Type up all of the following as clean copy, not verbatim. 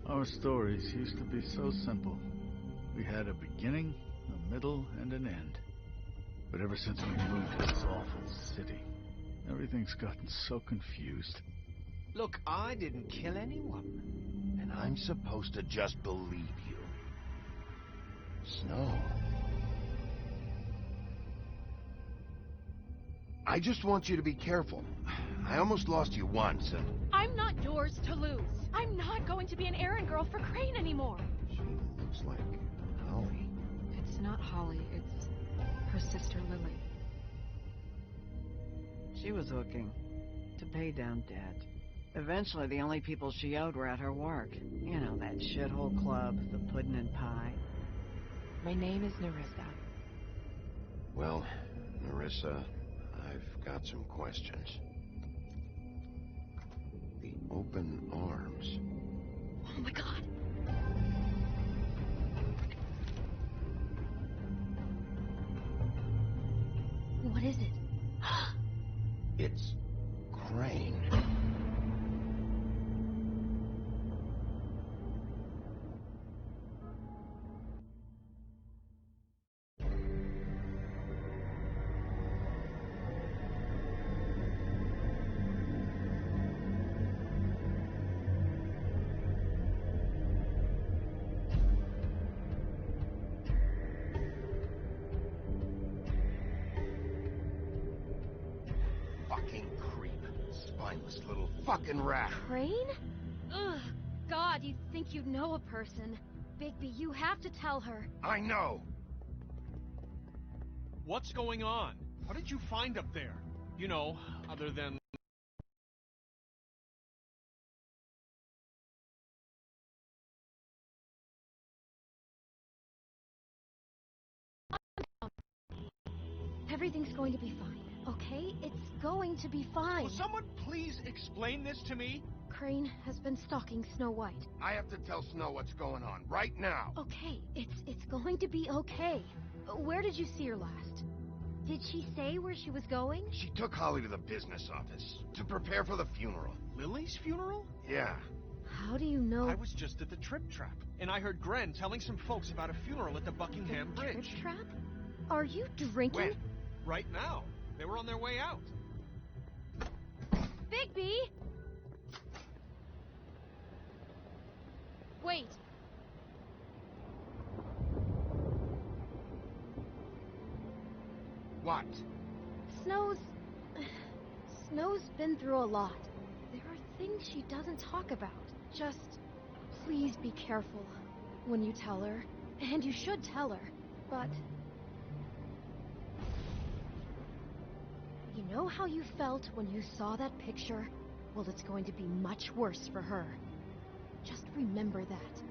Our stories used to be so simple. We had a beginning, a middle, and an end. But ever since we moved to this awful city, everything's gotten so confused. Look, I didn't kill anyone. And I'm supposed to just believe you. Snow. I just want you to be careful. I almost lost you once, and... I'm not yours to lose. I'm not going to be an errand girl for Crane anymore. She looks like Holly. It's not Holly, it's her sister Lily. She was looking to pay down debt. Eventually, the only people she owed were at her work. You know, that shithole club, the Puddin' and Pie. My name is Nerissa. Well, Nerissa, I've got some questions. The open arms. Oh my god. What is it? It's Crane. Fucking creep. Spineless little fucking rat. Crane? Ugh. God, you'd think you'd know a person. Bigby, you have to tell her. I know. What's going on? What did you find up there? You know, other than... Everything's going to be fine, okay? It's going to be fine. Will someone please explain this to me? Crane has been stalking Snow White. I have to tell Snow what's going on right now. Okay, it's going to be okay. Where did you see her last? Did she say where she was going? She took Holly to the business office to prepare for the funeral. Lily's funeral? Yeah. How do you know? I was just at the Trip Trap, and I heard Gren telling some folks about a funeral at the Buckingham The Bridge. Trip Trap? Are you drinking? When? Right now. They were on their way out. Bigby! Wait. What? Snow's been through a lot. There are things she doesn't talk about. Just please be careful when you tell her. And you should tell her. But you know how you felt when you saw that picture? Well, it's going to be much worse for her. Just remember that.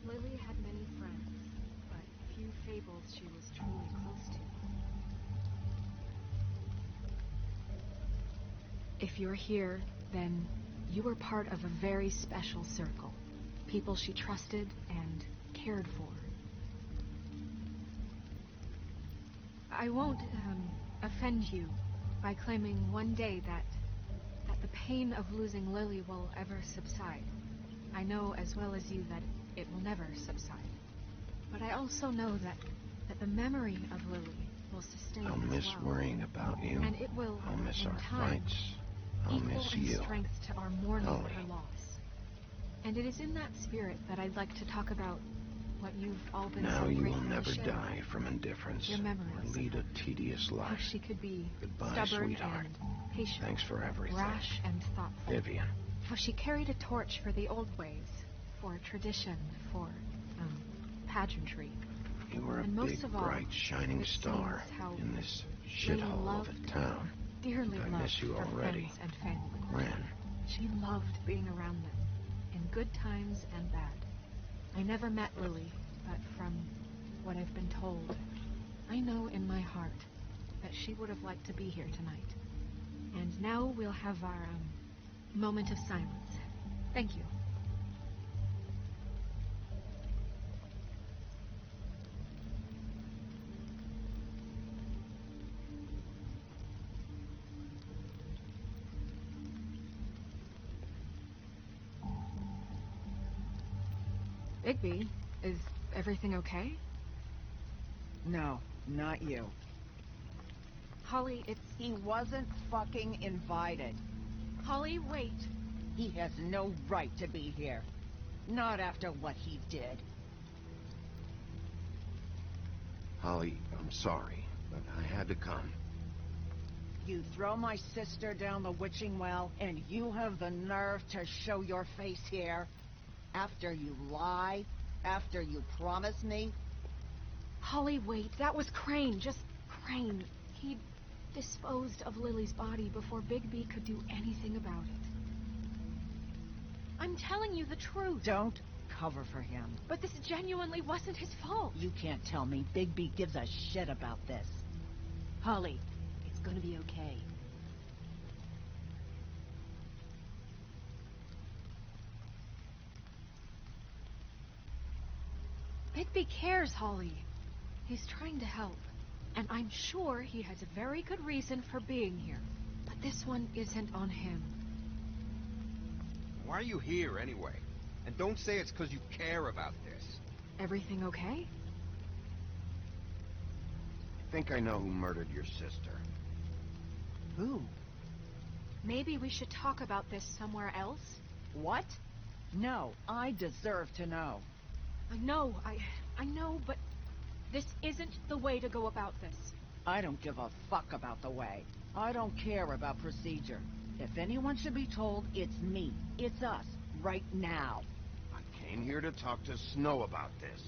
Lily had many friends, but few fables she was truly close to. If you're here, then you were part of a very special circle. People she trusted and cared for. I won't offend you by claiming one day that the pain of losing Lily will ever subside. I know as well as you that it will never subside. But I also know that the memory of Lily will sustain I'll as miss well. worrying about you. And it will, I'll miss in our time, fights. I'll equal miss in you. strength to our mourning Holly. her loss. And it is in that spirit that I'd like to talk about what you've all been Now so you will grateful to never share. die from indifference Your memories. or lead a tedious How life. she could be Goodbye, stubborn sweetheart. and patient, Thanks for everything. rash and thoughtful. Vivian. How she carried a torch for the old ways, for tradition, for pageantry. You were a And most big, of all, bright, shining it star seems how in this Lily shithole of loved, a town. dearly I loved miss you her already. friends and family. Ren, She loved being around them, in good times and bad. I never met Lily, but from what I've been told, I know in my heart that she would have liked to be here tonight. And now we'll have our, moment of silence. Thank you. Bigby, is everything okay? No, not you. Holly, it's... He wasn't fucking invited. Holly, wait. He has no right to be here. Not after what he did. Holly, I'm sorry, but I had to come. You throw my sister down the witching well, and you have the nerve to show your face here? After you lie? After you promise me? Holly, wait. That was Crane. Just Crane. He disposed of Lily's body before Bigby could do anything about it. I'm telling you the truth. Don't cover for him. But this genuinely wasn't his fault. You can't tell me Bigby gives a shit about this. Holly, it's gonna be okay. Bigby cares, Holly. He's trying to help. And I'm sure he has a very good reason for being here. But this one isn't on him. Why are you here anyway? And don't say it's because you care about this. Everything okay? I think I know who murdered your sister. Who? Maybe we should talk about this somewhere else? What? No, I deserve to know. I know, but this isn't the way to go about this. I don't give a fuck about the way. I don't care about procedure. If anyone should be told, it's me. It's us. Right now. I came here to talk to Snow about this.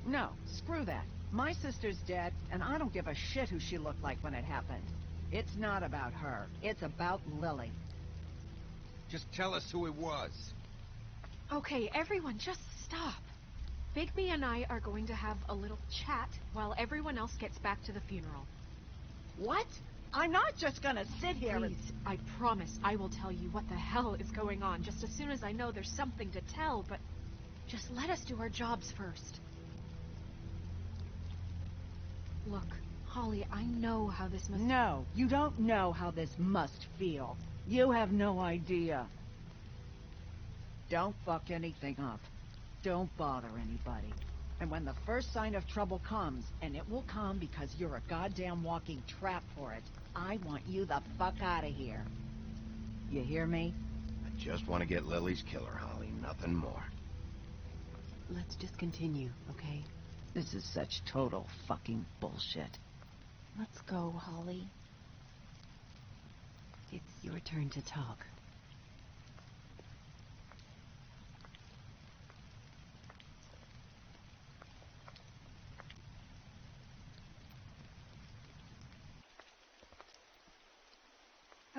No, screw that. My sister's dead, and I don't give a shit who she looked like when it happened. It's not about her. It's about Lily. Just tell us who it was. Okay, everyone, just stop. Bigby and I are going to have a little chat while everyone else gets back to the funeral. What? I'm not just gonna sit here Please, I promise I will tell you what the hell is going on just as soon as I know there's something to tell, but just let us do our jobs first. Look, Holly, I know how this must... No, you don't know how this must feel. You have no idea. Don't fuck anything up. Don't bother anybody. And when the first sign of trouble comes, and it will come because you're a goddamn walking trap for it, I want you the fuck out of here. You hear me? I just want to get Lily's killer, Holly, nothing more. Let's just continue, okay? This is such total fucking bullshit. Let's go, Holly. It's your turn to talk.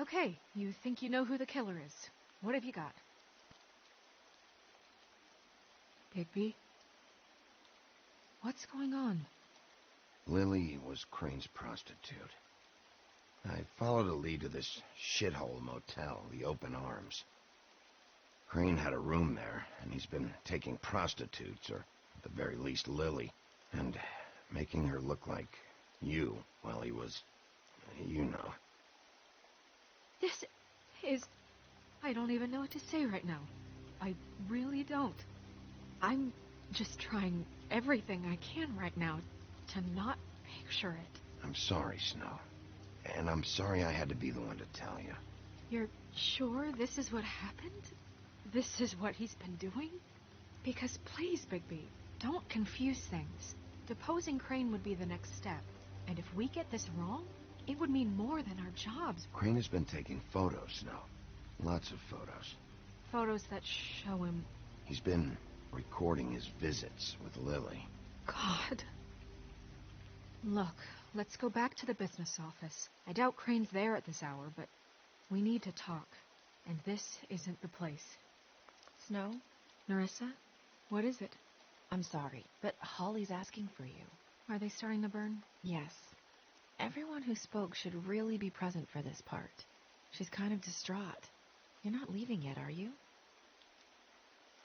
Okay, you think you know who the killer is. What have you got? Bigby? What's going on? Lily was Crane's prostitute. I followed a lead to this shithole motel, the Open Arms. Crane had a room there, and he's been taking prostitutes, or at the very least Lily, and making her look like you while he was, you know. This is... I don't even know what to say right now. I really don't. I'm just trying everything I can right now to not picture it. I'm sorry, Snow. And I'm sorry I had to be the one to tell you. You're sure this is what happened? This is what he's been doing? Because please, Bigby, don't confuse things. Deposing Crane would be the next step. And if we get this wrong, it would mean more than our jobs. Crane has been taking photos, Snow. Lots of photos. Photos that show him... He's been recording his visits with Lily. God. Look, let's go back to the business office. I doubt Crane's there at this hour, but we need to talk. And this isn't the place. Snow? Nerissa? What is it? I'm sorry, but Holly's asking for you. Are they starting to burn? Yes. Everyone who spoke should really be present for this part. She's kind of distraught. You're not leaving yet, are you?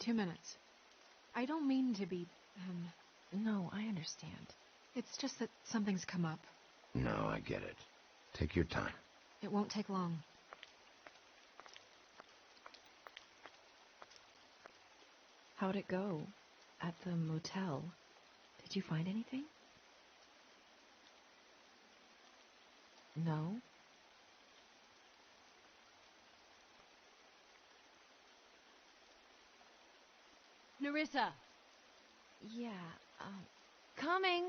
2 minutes. I don't mean to be, No, I understand. It's just that something's come up. No, I get it. Take your time. It won't take long. How'd it go? At the motel? Did you find anything? No? Nerissa! Yeah, Coming!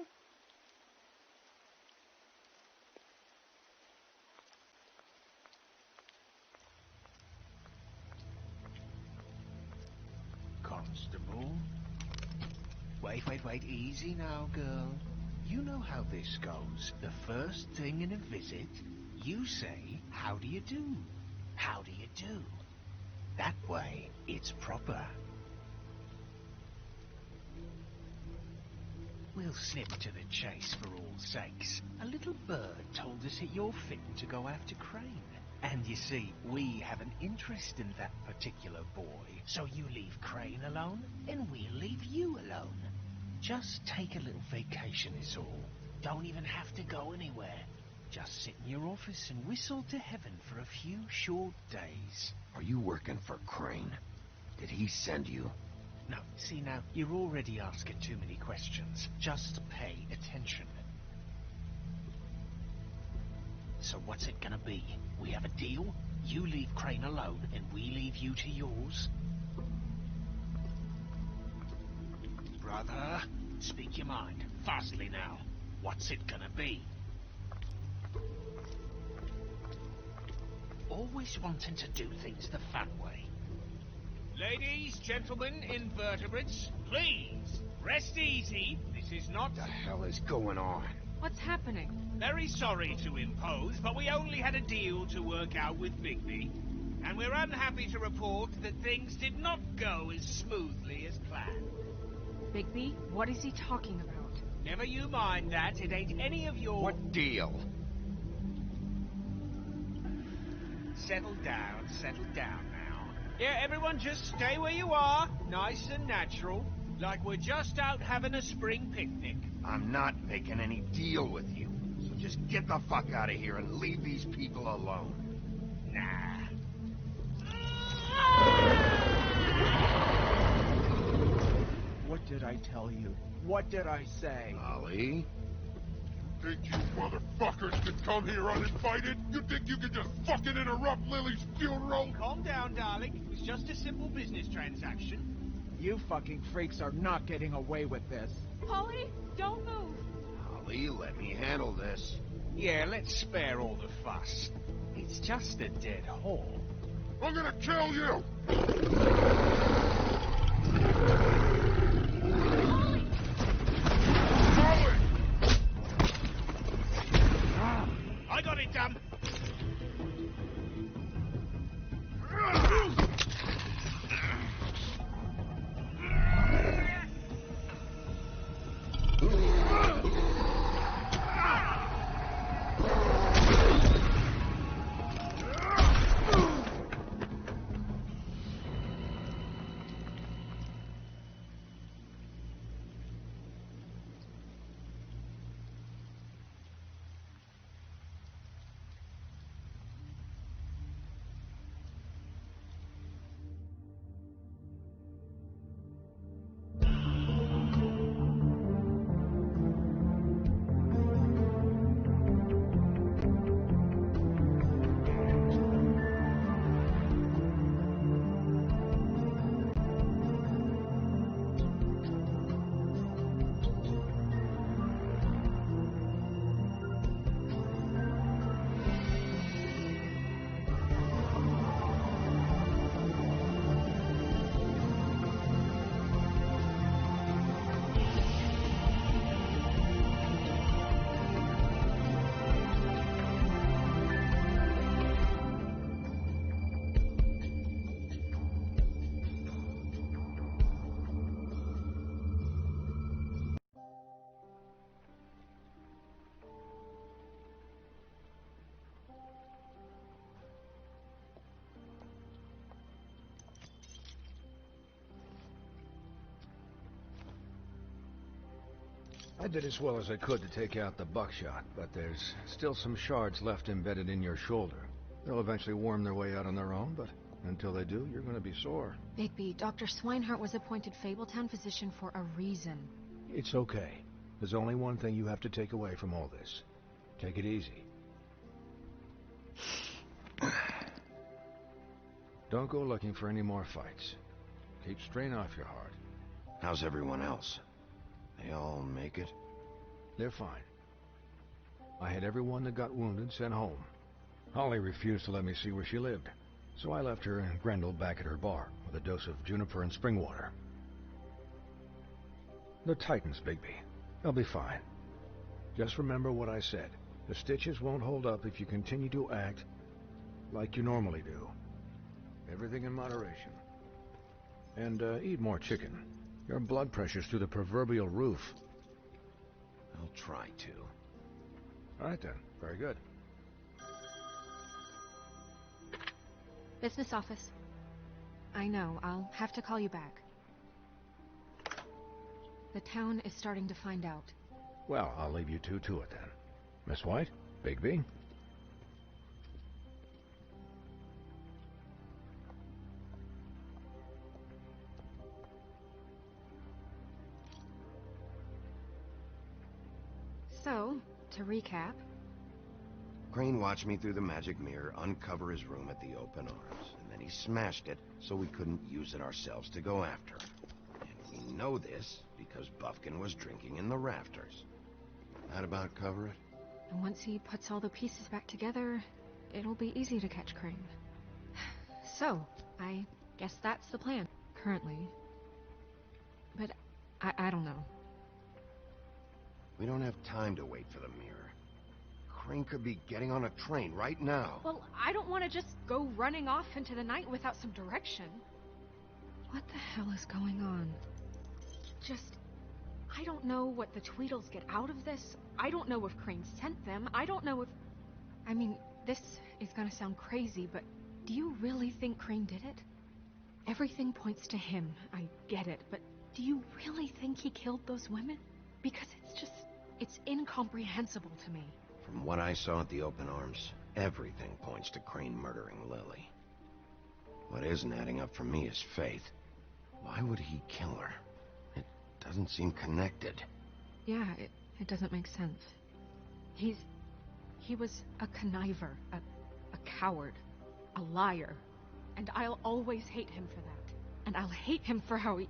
Constable? Wait, easy now, girl. You know how this goes. The first thing in a visit, you say, how do you do? How do you do? That way, it's proper. We'll slip to the chase for all sakes. A little bird told us that you're fit to go after Crane. And you see, we have an interest in that particular boy. So you leave Crane alone, and we'll leave you alone. Just take a little vacation is all. Don't even have to go anywhere. Just sit in your office and whistle to heaven for a few short days. Are you working for Crane? Did he send you? No, see now, you're already asking too many questions. Just pay attention. So what's it gonna be? We have a deal? You leave Crane alone, and we leave you to yours? Brother, speak your mind. Fastly now. What's it gonna be? Always wanting to do things the fun way. Ladies, gentlemen, invertebrates, please, rest easy. This is not... What the hell is going on? What's happening? Very sorry to impose, but we only had a deal to work out with Bigby. And we're unhappy to report that things did not go as smoothly as planned. Bigby, what is he talking about? Never you mind that. It ain't any of your... What deal? Settle down now. Yeah, everyone just stay where you are. Nice and natural. Like we're just out having a spring picnic. I'm not making any deal with you. So just get the fuck out of here and leave these people alone. Nah. What did I tell you? What did I say? Ollie? Think you motherfuckers could come here uninvited? You think you can just fucking interrupt Lily's funeral? Calm down, darling. It was just a simple business transaction. You fucking freaks are not getting away with this. Holly, don't move! Ollie, let me handle this. Yeah, let's spare all the fuss. It's just a dead whore. I'm gonna kill you! Holly! I got it done. I did as well as I could to take out the buckshot, but there's still some shards left embedded in your shoulder. They'll eventually worm their way out on their own, but until they do, you're going to be sore. Bigby, Dr. Swinehart was appointed Fabletown physician for a reason. It's okay. There's only one thing you have to take away from all this. Take it easy. Don't go looking for any more fights. Keep strain off your heart. How's everyone else? They all make it? They're fine. I had everyone that got wounded sent home. Holly refused to let me see where she lived, so I left her and Grendel back at her bar with a dose of juniper and spring water. They're Titans, Bigby. They'll be fine. Just remember what I said. The stitches won't hold up if you continue to act like you normally do. Everything in moderation. And eat more chicken. Your blood pressure's through the proverbial roof. I'll try to. All right then. Very good. Business office. I know, I'll have to call you back. The town is starting to find out. Well, I'll leave you two to it then. Miss White, Bigby. So, to recap... Crane watched me through the magic mirror uncover his room at the open arms, and then he smashed it so we couldn't use it ourselves to go after him. And we know this because Buffkin was drinking in the rafters. That about cover it? And once he puts all the pieces back together, it'll be easy to catch Crane. So, I guess that's the plan, currently. But I don't know. We don't have time to wait for the mirror. Crane could be getting on a train right now. Well, I don't want to just go running off into the night without some direction. What the hell is going on? I don't know what the Tweedles get out of this. I don't know if Crane sent them. I don't know if... I mean, this is gonna sound crazy, but do you really think Crane did it? Everything points to him, I get it, but do you really think he killed those women? Because it's incomprehensible to me. From what I saw at the open arms, everything points to Crane murdering Lily. What isn't adding up for me is Faith. Why would he kill her? It doesn't seem connected. Yeah, it doesn't make sense. He was a conniver, a coward, a liar, and I'll always hate him for that. And I'll hate him for how he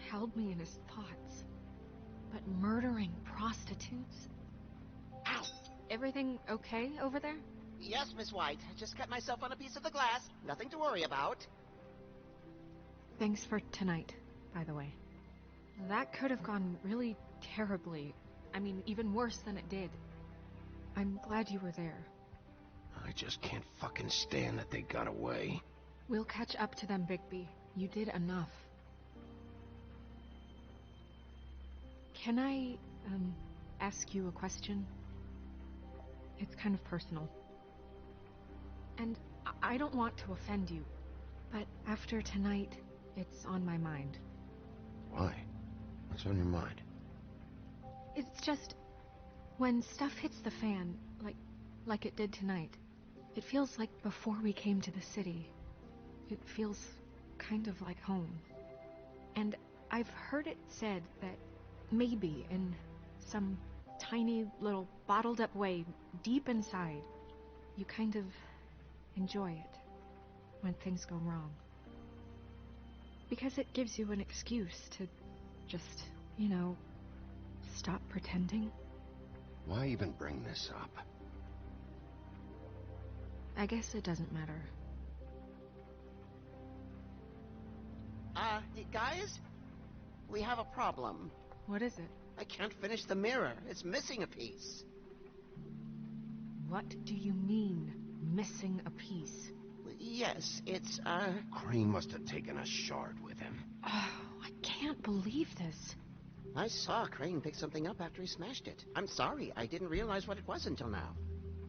held me in his thoughts. But murdering prostitutes? Ow! Everything okay over there? Yes, Miss White. Just cut myself on a piece of the glass. Nothing to worry about. Thanks for tonight, by the way. That could have gone really terribly. I mean, even worse than it did. I'm glad you were there. I just can't fucking stand that they got away. We'll catch up to them, Bigby. You did enough. Can I, ask you a question? It's kind of personal. And I don't want to offend you, but after tonight, it's on my mind. Why? What's on your mind? It's just, when stuff hits the fan, like it did tonight, it feels like before we came to the city. It feels kind of like home. And I've heard it said that maybe in some tiny little bottled up way deep inside, you kind of enjoy it when things go wrong. Because it gives you an excuse to just, stop pretending. Why even bring this up? I guess it doesn't matter. Guys? We have a problem. What is it? I can't finish the mirror. It's missing a piece. What do you mean, missing a piece? Yes, it's, Crane must have taken a shard with him. Oh, I can't believe this. I saw Crane pick something up after he smashed it. I'm sorry, I didn't realize what it was until now.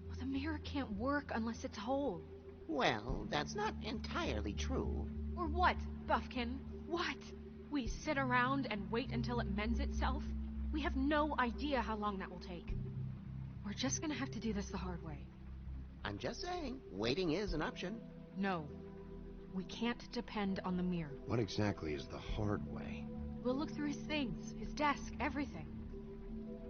Well, the mirror can't work unless it's whole. Well, that's not entirely true. Or what, Buffkin? What? We sit around and wait until it mends itself? We have no idea how long that will take. We're just gonna have to do this the hard way. I'm just saying, waiting is an option. No. We can't depend on the mirror. What exactly is the hard way? We'll look through his things, his desk, everything.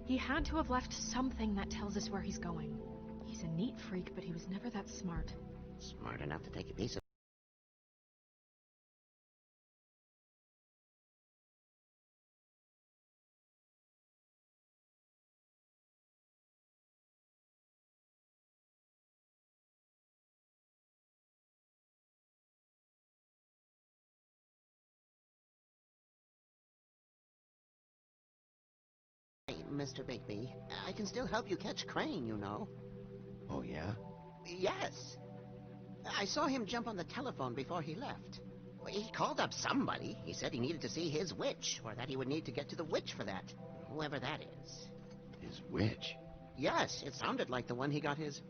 He had to have left something that tells us where he's going. He's a neat freak, but he was never that smart. Smart enough to take a piece of... Hey, Mr. Bigby, I can still help you catch Crane, you know. Oh, yeah? Yes. I saw him jump on the telephone before he left. He called up somebody. He said he needed to see his witch, or that he would need to get to the witch for that. Whoever that is. His witch? Yes, it sounded like the one he got his...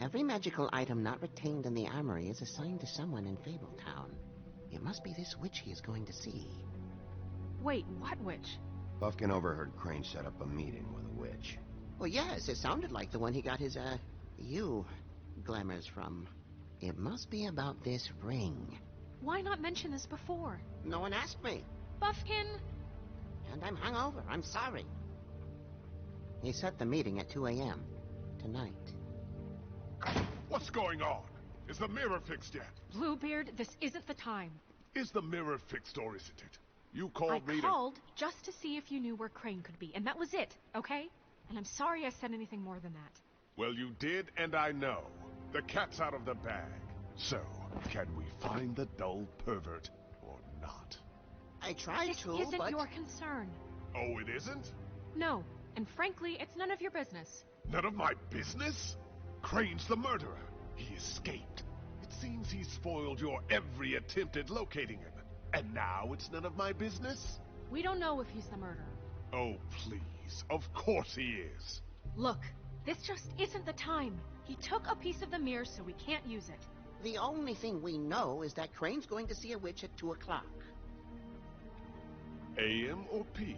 Every magical item not retained in the armory is assigned to someone in Fabletown. It must be this witch he is going to see. Wait, what witch? Buffkin overheard Crane set up a meeting with a witch. Well, yes, it sounded like the one he got his, glamours from. It must be about this ring. Why not mention this before? No one asked me. Buffkin! And I'm hungover. I'm sorry. He set the meeting at 2 a.m. tonight. What's going on? Is the mirror fixed yet? Bluebeard, this isn't the time. Is the mirror fixed or isn't it? You called me I called just to see if you knew where Crane could be, and that was it, okay? And I'm sorry I said anything more than that. Well, you did, and I know. The cat's out of the bag. So, can we find the dull pervert or not? I tried to, This isn't but... your concern. Oh, it isn't? No, and frankly, it's none of your business. None of my business? Crane's the murderer. He escaped. It seems he spoiled your every attempt at locating him. And now it's none of my business? We don't know if he's the murderer. Oh, please. Of course he is. Look, this just isn't the time. He took a piece of the mirror, so we can't use it. The only thing we know is that Crane's going to see a witch at 2 o'clock. AM or PM?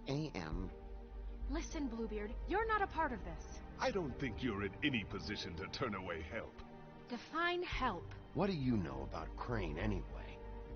AM. Listen, Bluebeard, you're not a part of this. I don't think you're in any position to turn away help. Define help. What do you know about Crane anyway?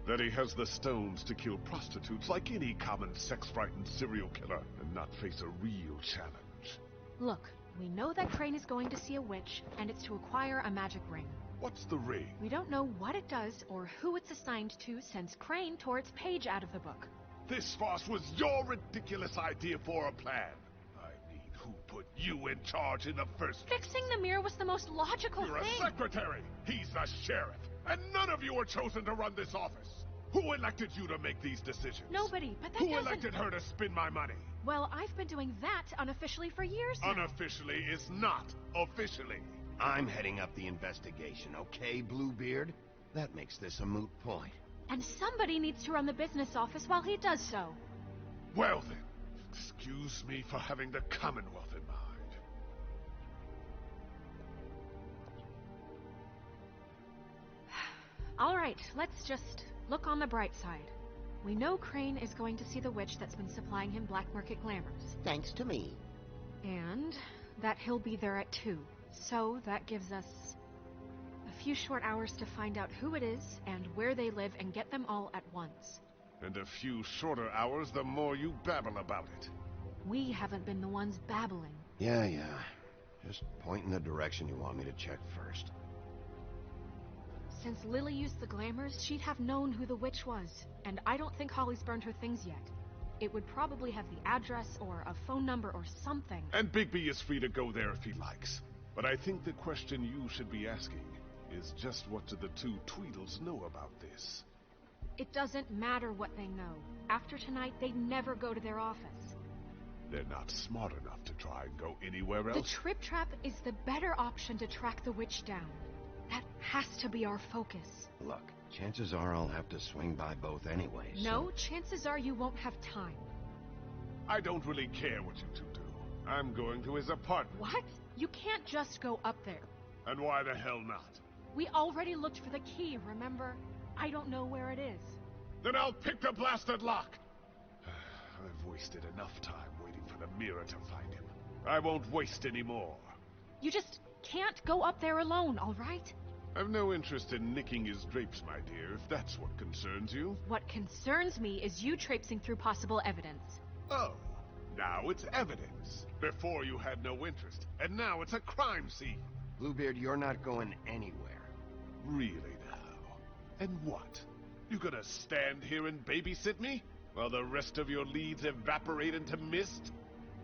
That he has the stones to kill prostitutes like any common sex-frightened serial killer and not face a real challenge. Look, we know that Crane is going to see a witch, and it's to acquire a magic ring. What's the ring? We don't know what it does or who it's assigned to since Crane tore its page out of the book. This farce was your ridiculous idea for a plan. I mean, who put you in charge in the first place? Fixing the mirror was the most logical You're thing. a secretary. He's the sheriff. And none of you were chosen to run this office. Who elected you to make these decisions? Nobody, but that Who doesn't... elected her to spend my money? Well, I've been doing that unofficially for years now. Unofficially is not officially. I'm heading up the investigation, okay, Bluebeard? That makes this a moot point. And somebody needs to run the business office while he does so. Well then, excuse me for having the Commonwealth in mind. All right, let's just look on the bright side. We know Crane is going to see the witch that's been supplying him black market glamours. Thanks to me. And that he'll be there at 2. So that gives us a few short hours to find out who it is and where they live and get them all at once. And a few shorter hours the more you babble about it. We haven't been the ones babbling. Yeah. Just point in the direction you want me to check first. Since Lily used the glamours, she'd have known who the witch was. And I don't think Holly's burned her things yet. It would probably have the address or a phone number or something. And Bigby is free to go there if he likes. But I think the question you should be asking is just what do the two Tweedles know about this? It doesn't matter what they know. After tonight, they'd never go to their office. They're not smart enough to try and go anywhere else. The Trip Trap is the better option to track the witch down. That has to be our focus. Look, chances are I'll have to swing by both anyway, so... No, chances are you won't have time. I don't really care what you two do. I'm going to his apartment. What? You can't just go up there. And why the hell not? We already looked for the key, remember? I don't know where it is. Then I'll pick the blasted lock! I've wasted enough time waiting for the mirror to find him. I won't waste any more. You just can't go up there alone, all right? I've no interest in nicking his drapes, my dear, if that's what concerns you. What concerns me is you traipsing through possible evidence. Oh, now it's evidence. Before you had no interest, and now it's a crime scene. Bluebeard, you're not going anywhere. Really now? And what? You gonna stand here and babysit me? While the rest of your leads evaporate into mist?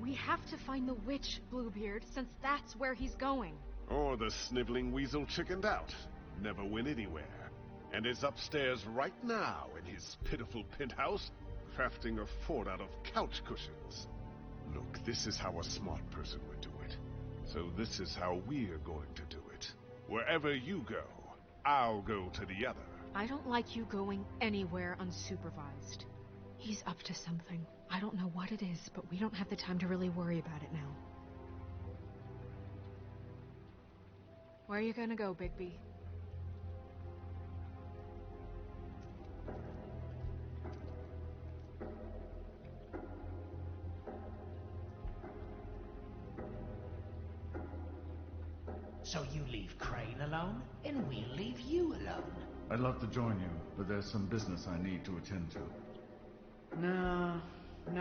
We have to find the witch, Bluebeard, since that's where he's going. Or the sniveling weasel chickened out. Never went anywhere. And is upstairs right now in his pitiful penthouse, crafting a fort out of couch cushions. Look, this is how a smart person would do it. So this is how we're going to do it. Wherever you go, I'll go to the other. I don't like you going anywhere unsupervised. He's up to something. I don't know what it is, but we don't have the time to really worry about it now. Where are you gonna go, Bigby? So you leave Crane alone, and we'll leave you alone. I'd love to join you, but there's some business I need to attend to. No,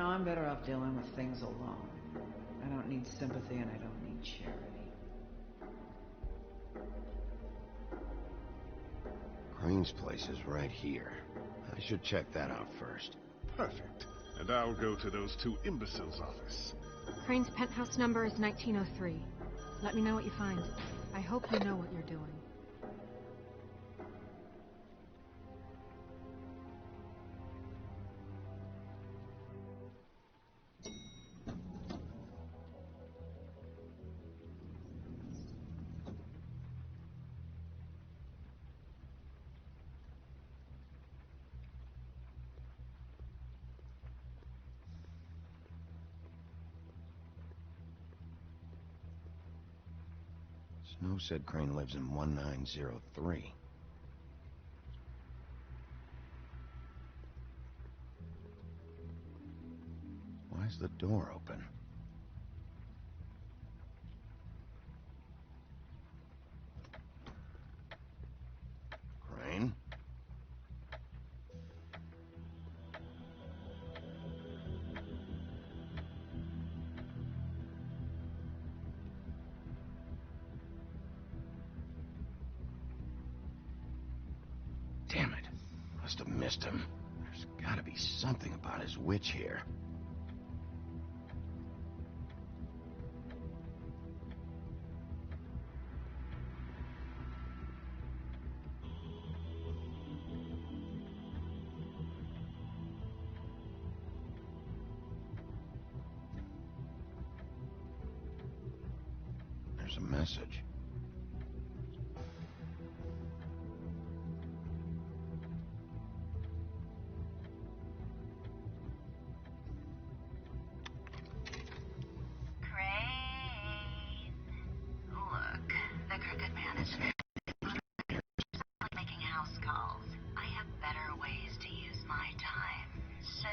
I'm better off dealing with things alone. I don't need sympathy and I don't need charity. Crane's place is right here. I should check that out first. Perfect. And I'll go to those two imbeciles' office. Crane's penthouse number is 1903. Let me know what you find. I hope you know what you're doing. Snow said Crane lives in 1903. Why's the door open? Crane? Damn it. Must have missed him. There's gotta be something about his witch here. There's a message. Look, the crooked man is making house calls. I have better ways to use my time. So,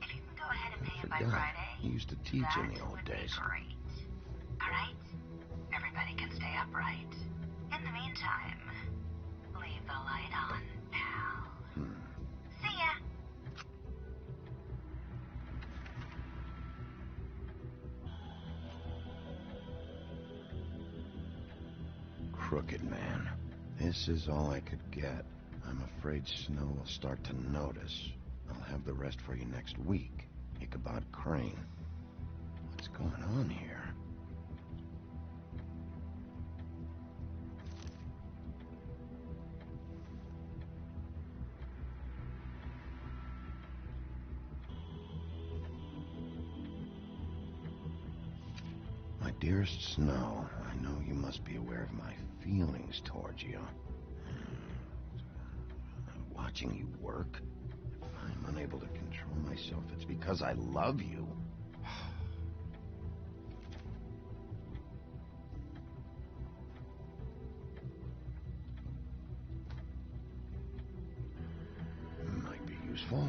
if you can go ahead and pay him by Friday, He used to teach in the old would be days. great. Alright? Everybody can stay upright. In the meantime, leave the light on, pal. See ya! Crooked man. This is all I could get. I'm afraid Snow will start to notice. I'll have the rest for you next week. Ichabod Crane. What's going on here? My dearest Snow, I know you must be aware of my feelings towards you. Watching you work, if I'm unable to control myself, it's because I love you. Might be useful.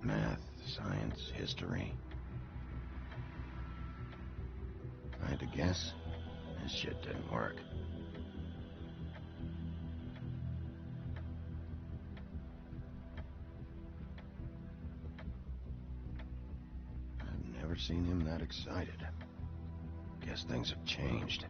Math, science, history. If I had to guess, this shit didn't work. I've never seen him that excited. Guess things have changed.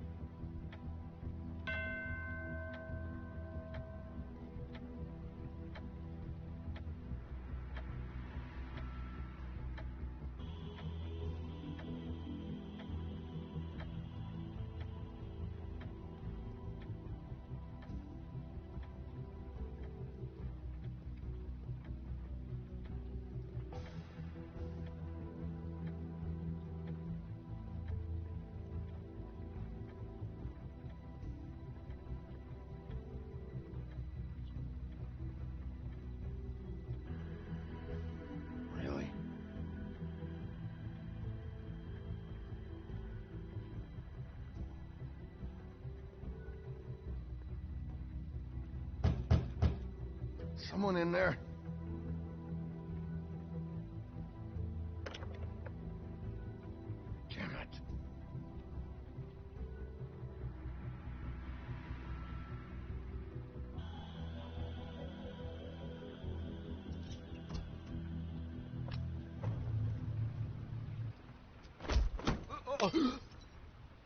Really? Someone in there? Damn it.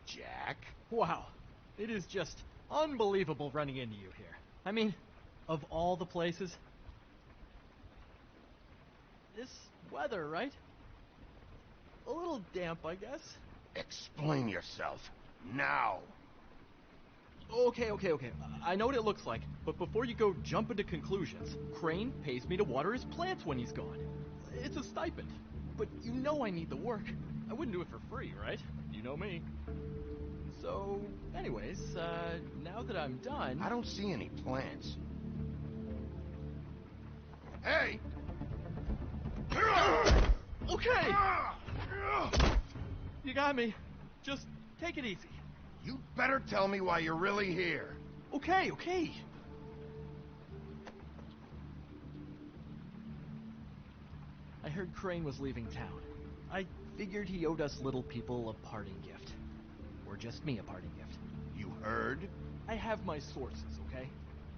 Jack? Wow. It is just unbelievable running into you here. I mean, of all the places. This weather, right? A little damp, I guess. Explain yourself. Now. Okay. I know what it looks like, but before you go jumping to conclusions, Crane pays me to water his plants when he's gone. It's a stipend, but you know I need the work. I wouldn't do it for free, right? You know me. So, anyways, now that I'm done... I don't see any plants. Hey! Okay! You got me. Just take it easy. You better tell me why you're really here. Okay, okay. I heard Crane was leaving town. I figured he owed us little people a parting gift. Or just me a parting gift. You heard? I have my sources, okay?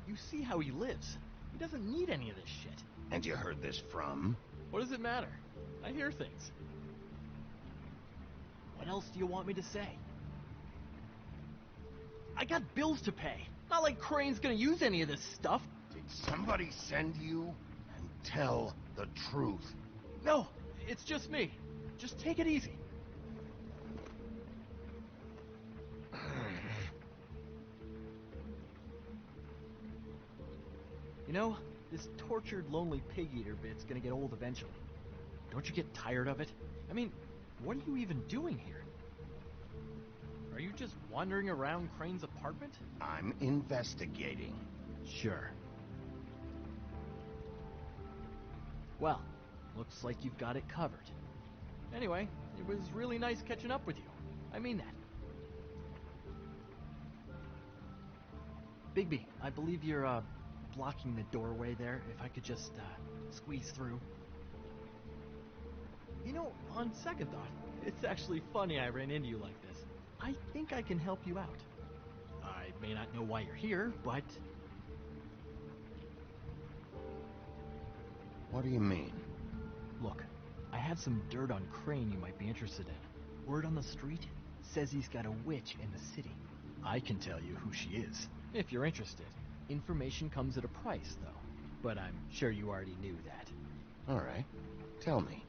You see how he lives. He doesn't need any of this shit. And you heard this from? What does it matter? I hear things. What else do you want me to say? I got bills to pay. Not like Crane's gonna use any of this stuff. Did somebody send you? And tell the truth. No, it's just me. Just take it easy. You know, this tortured, lonely pig-eater bit's gonna get old eventually. Don't you get tired of it? I mean, what are you even doing here? Are you just wandering around Crane's apartment? I'm investigating. Sure. Well, looks like you've got it covered. Anyway, it was really nice catching up with you. I mean that. Bigby, I believe you're, blocking the doorway there. If I could just, squeeze through. You know, on second thought, it's actually funny I ran into you like this. I think I can help you out. I may not know why you're here, but... What do you mean? Look, I have some dirt on Crane you might be interested in. Word on the street says he's got a witch in the city. I can tell you who she is, if you're interested. Information comes at a price, though. But I'm sure you already knew that. All right. Tell me.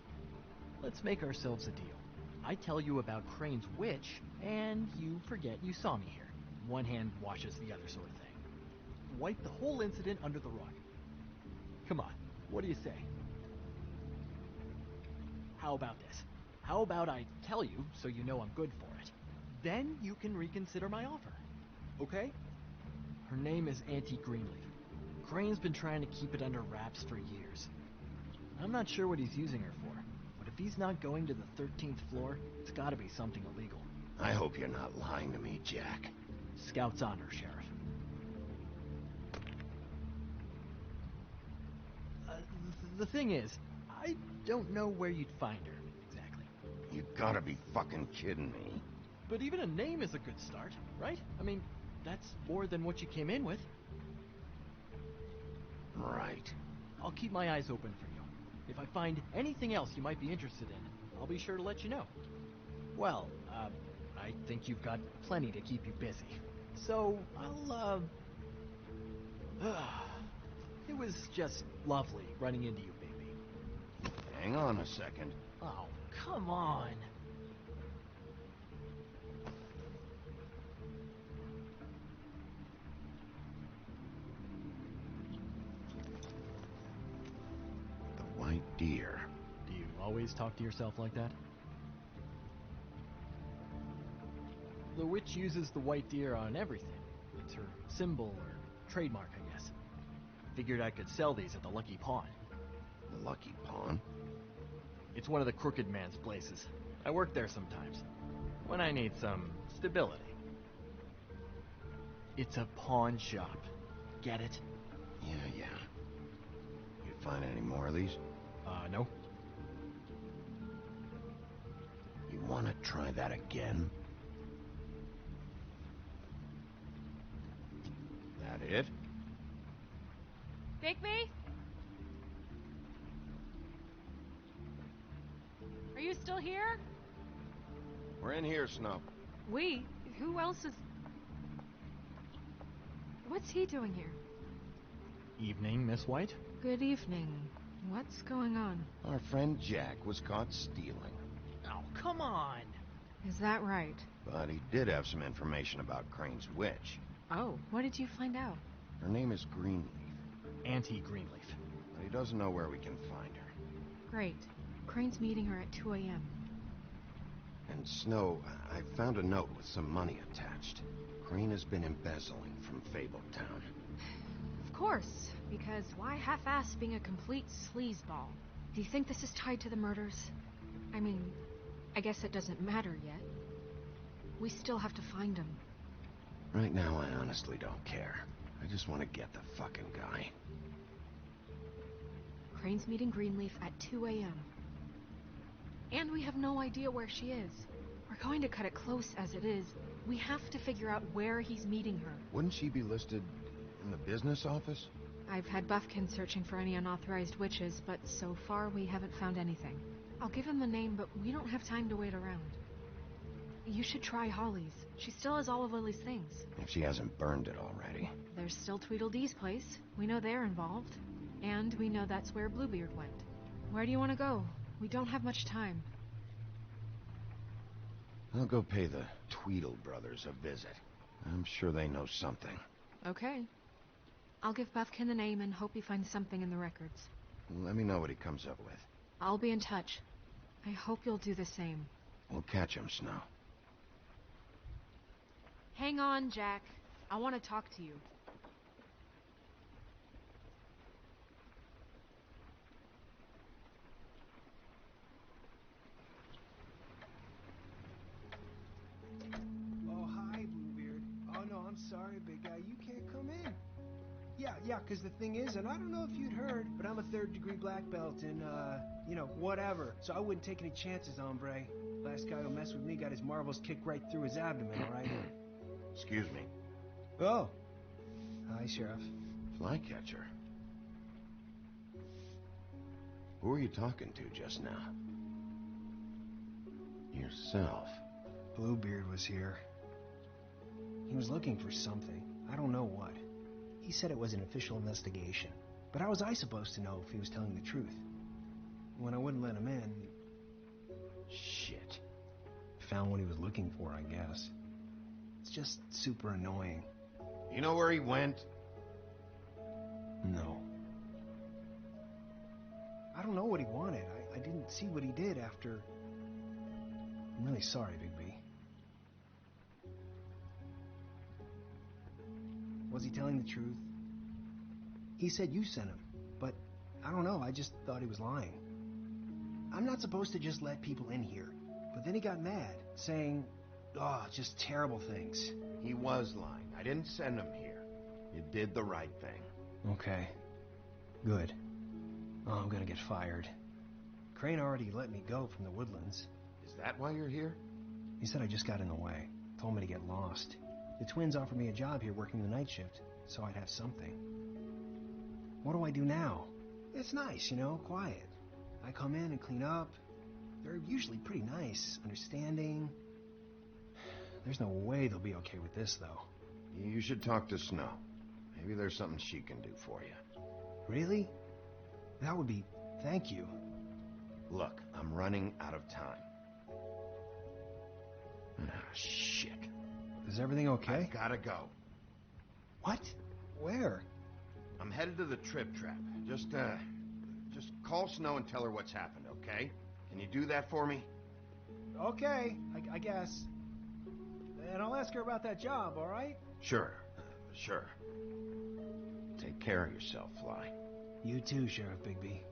Let's make ourselves a deal. I tell you about Crane's witch, and you forget you saw me here. One hand washes the other sort of thing. Wipe the whole incident under the rug. Come on, what do you say? How about this? How about I tell you so you know I'm good for it? Then you can reconsider my offer. Okay? Her name is Auntie Greenleaf. Crane's been trying to keep it under wraps for years. I'm not sure what he's using her for, but if he's not going to the 13th floor, it's gotta be something illegal. I hope you're not lying to me, Jack. Scout's honor, Sheriff. The thing is, I don't know where you'd find her, exactly. You gotta be fucking kidding me. But even a name is a good start, right? I mean, that's more than what you came in with. Right. I'll keep my eyes open for you. If I find anything else you might be interested in, I'll be sure to let you know. Well, I think you've got plenty to keep you busy. So, I'll, it was just lovely running into you, baby. Hang on a second. Oh, come on. The white deer. Do you always talk to yourself like that? The witch uses the white deer on everything. It's her symbol or trademark, I guess. Figured I could sell these at the Lucky Pawn. The Lucky Pawn? It's one of the crooked man's places. I work there sometimes, when I need some stability. It's a pawn shop. Get it? Yeah. You find any more of these? No. You want to try that again? That it? Bigby? Are you still here? We're in here, Snow. We? Who else is... What's he doing here? Evening, Miss White? Good evening. What's going on? Our friend Jack was caught stealing. Oh, come on! Is that right? But he did have some information about Crane's witch. Oh, what did you find out? Her name is Greenleaf. Auntie Greenleaf. But he doesn't know where we can find her. Great. Crane's meeting her at 2 a.m. And Snow, I found a note with some money attached. Crane has been embezzling from Fabletown. Of course, because why half-ass being a complete sleazeball? Do you think this is tied to the murders? I mean, I guess it doesn't matter yet. We still have to find him. Right now, I honestly don't care. I just want to get the fucking guy. Crane's meeting Greenleaf at 2 a.m. And we have no idea where she is. We're going to cut it close as it is. We have to figure out where he's meeting her. Wouldn't she be listed in the business office? I've had Buffkin searching for any unauthorized witches, but so far we haven't found anything. I'll give him the name, but we don't have time to wait around. You should try Holly's. She still has all of Lily's things. If she hasn't burned it already. There's still Tweedledee's place. We know they're involved. And we know that's where Bluebeard went. Where do you want to go? We don't have much time. I'll go pay the Tweedle brothers a visit. I'm sure they know something. Okay. I'll give Buffkin the name and hope he finds something in the records. Let me know what he comes up with. I'll be in touch. I hope you'll do the same. We'll catch him, Snow. Hang on, Jack. I want to talk to you. Oh, hi, Bluebeard. Oh, no, I'm sorry, big guy. You can't come in. Yeah, because the thing is, and I don't know if you'd heard, but I'm a third-degree black belt in, whatever. So I wouldn't take any chances, hombre. Last guy who messed with me got his marbles kicked right through his abdomen, all right? Excuse me. Oh. Hi, Sheriff. Flycatcher. Who are you talking to just now? Yourself. Bluebeard was here. He was looking for something. I don't know what. He said it was an official investigation. But how was I supposed to know if he was telling the truth? When I wouldn't let him in... Shit. Found what he was looking for, I guess. It's just super annoying. You know where he went? No. I don't know what he wanted. I didn't see what he did after... I'm really sorry, Bigby. Was he telling the truth? He said you sent him, but I don't know, I just thought he was lying. I'm not supposed to just let people in here, but then he got mad, saying, just terrible things. He was lying. I didn't send him here. You did the right thing. Okay. Good. Oh, I'm gonna get fired. Crane already let me go from the Woodlands. Is that why you're here? He said I just got in the way. Told me to get lost. The twins offered me a job here working the night shift, so I'd have something. What do I do now? It's nice, quiet. I come in and clean up. They're usually pretty nice, understanding. There's no way they'll be okay with this, though. You should talk to Snow. Maybe there's something she can do for you. Really? That would be... Thank you. Look, I'm running out of time. Shit. Is everything okay? I've gotta go. What? Where? I'm headed to the Trip Trap. Just call Snow and tell her what's happened, okay? Can you do that for me? Okay, I guess. And I'll ask her about that job, all right? Sure. Take care of yourself, Fly. You too, Sheriff Bigby.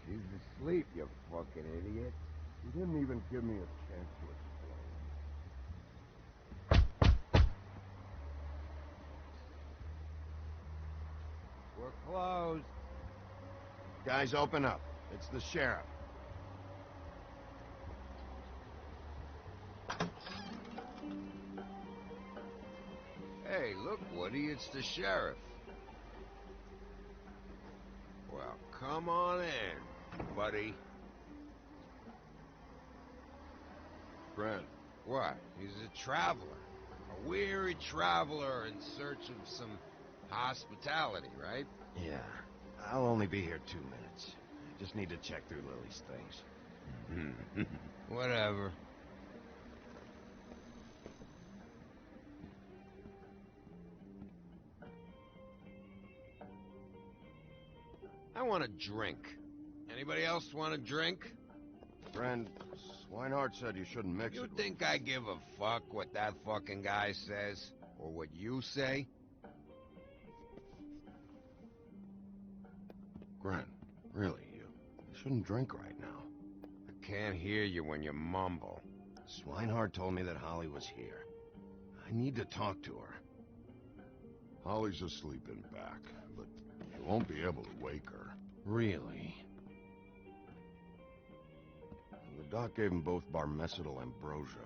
She's asleep, you fucking idiot. You didn't even give me a chance to explain. We're closed. Guys, open up. It's the sheriff. Hey, look, Woody, it's the sheriff. Well, come on in, buddy. Friend, what? He's a traveler. A weary traveler in search of some hospitality, right? Yeah. I'll only be here 2 minutes. I just need to check through Lily's things. Whatever. I want a drink. Anybody else want a drink? Friend, Swinehart said you shouldn't mix it. You think I give a fuck what that fucking guy says? Or what you say? Gren, really, you shouldn't drink right now. I can't hear you when you mumble. Swinehart told me that Holly was here. I need to talk to her. Holly's asleep in back, but you won't be able to wake her. Really? The doc gave them both Barmecidal ambrosia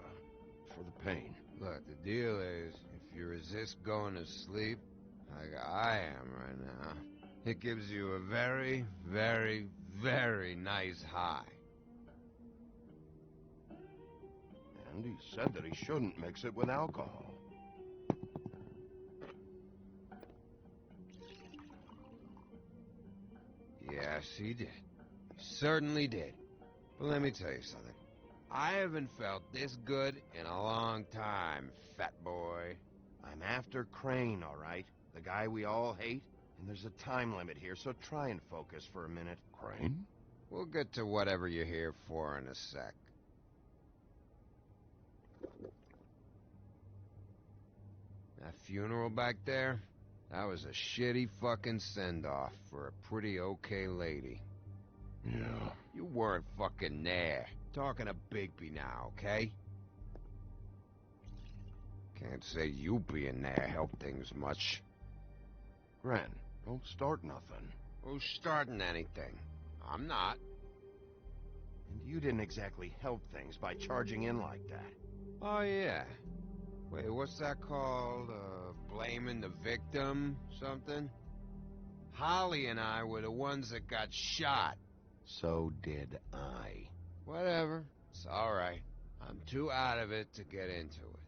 for the pain. Look, the deal is, if you resist going to sleep, like I am right now, it gives you a very, very, very nice high. And he said that he shouldn't mix it with alcohol. Yes, he did. He certainly did. But let me tell you something. I haven't felt this good in a long time, fat boy. I'm after Crane, all right? The guy we all hate. And there's a time limit here, so try and focus for a minute. Crane? We'll get to whatever you're here for in a sec. That funeral back there? That was a shitty fucking send-off for a pretty okay lady. Yeah. You weren't fucking there. Talking to Bigby now, okay? Can't say you being there helped things much. Gren, don't start nothing. Who's starting anything? I'm not. And you didn't exactly help things by charging in like that. Oh, yeah. Wait, what's that called? Blaming the victim? Something? Holly and I were the ones that got shot. So did I. Whatever. It's all right. I'm too out of it to get into it.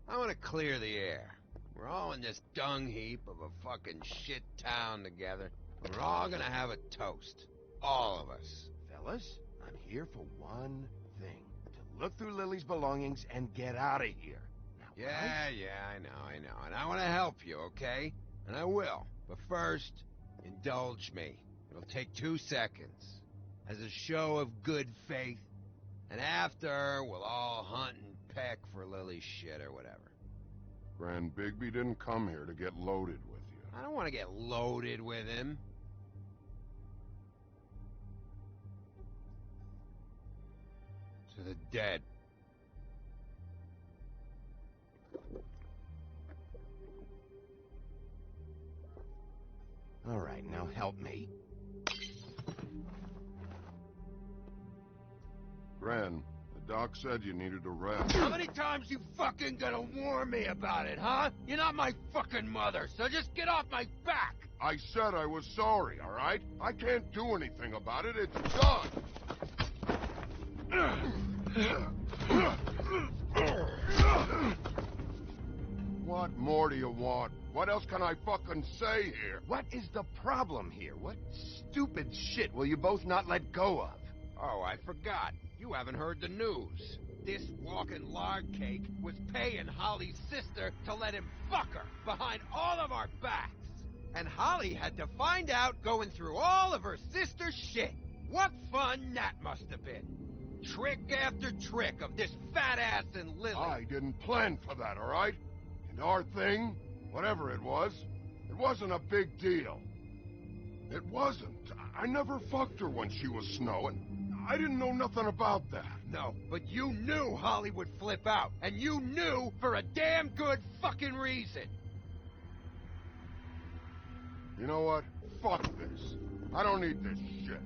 I want to clear the air. We're all in this dung heap of a fucking shit town together. We're all gonna have a toast. All of us. Fellas, I'm here for one thing. To look through Lily's belongings and get out of here. Now, yeah, I know. And I want to help you, okay? And I will. But first, indulge me. It'll take 2 seconds. As a show of good faith. And after, we'll all hunt and peck for Lily's shit or whatever. Grand Bigby didn't come here to get loaded with you. I don't want to get loaded with him. To the dead. All right, now help me. Gran, the doc said you needed a rest. How many times you fucking gonna warn me about it, huh? You're not my fucking mother, so just get off my back! I said I was sorry, all right? I can't do anything about it. It's done! What more do you want? What else can I fucking say here? What is the problem here? What stupid shit will you both not let go of? Oh, I forgot. You haven't heard the news. This walking lard cake was paying Holly's sister to let him fuck her behind all of our backs. And Holly had to find out going through all of her sister's shit. What fun that must have been. Trick after trick of this fat ass and Lily. I didn't plan for that, all right? And our thing, whatever it wasn't a big deal. It wasn't. I never fucked her when she was snowing. I didn't know nothing about that. No, but you knew Holly would flip out. And you knew for a damn good fucking reason. You know what? Fuck this. I don't need this shit.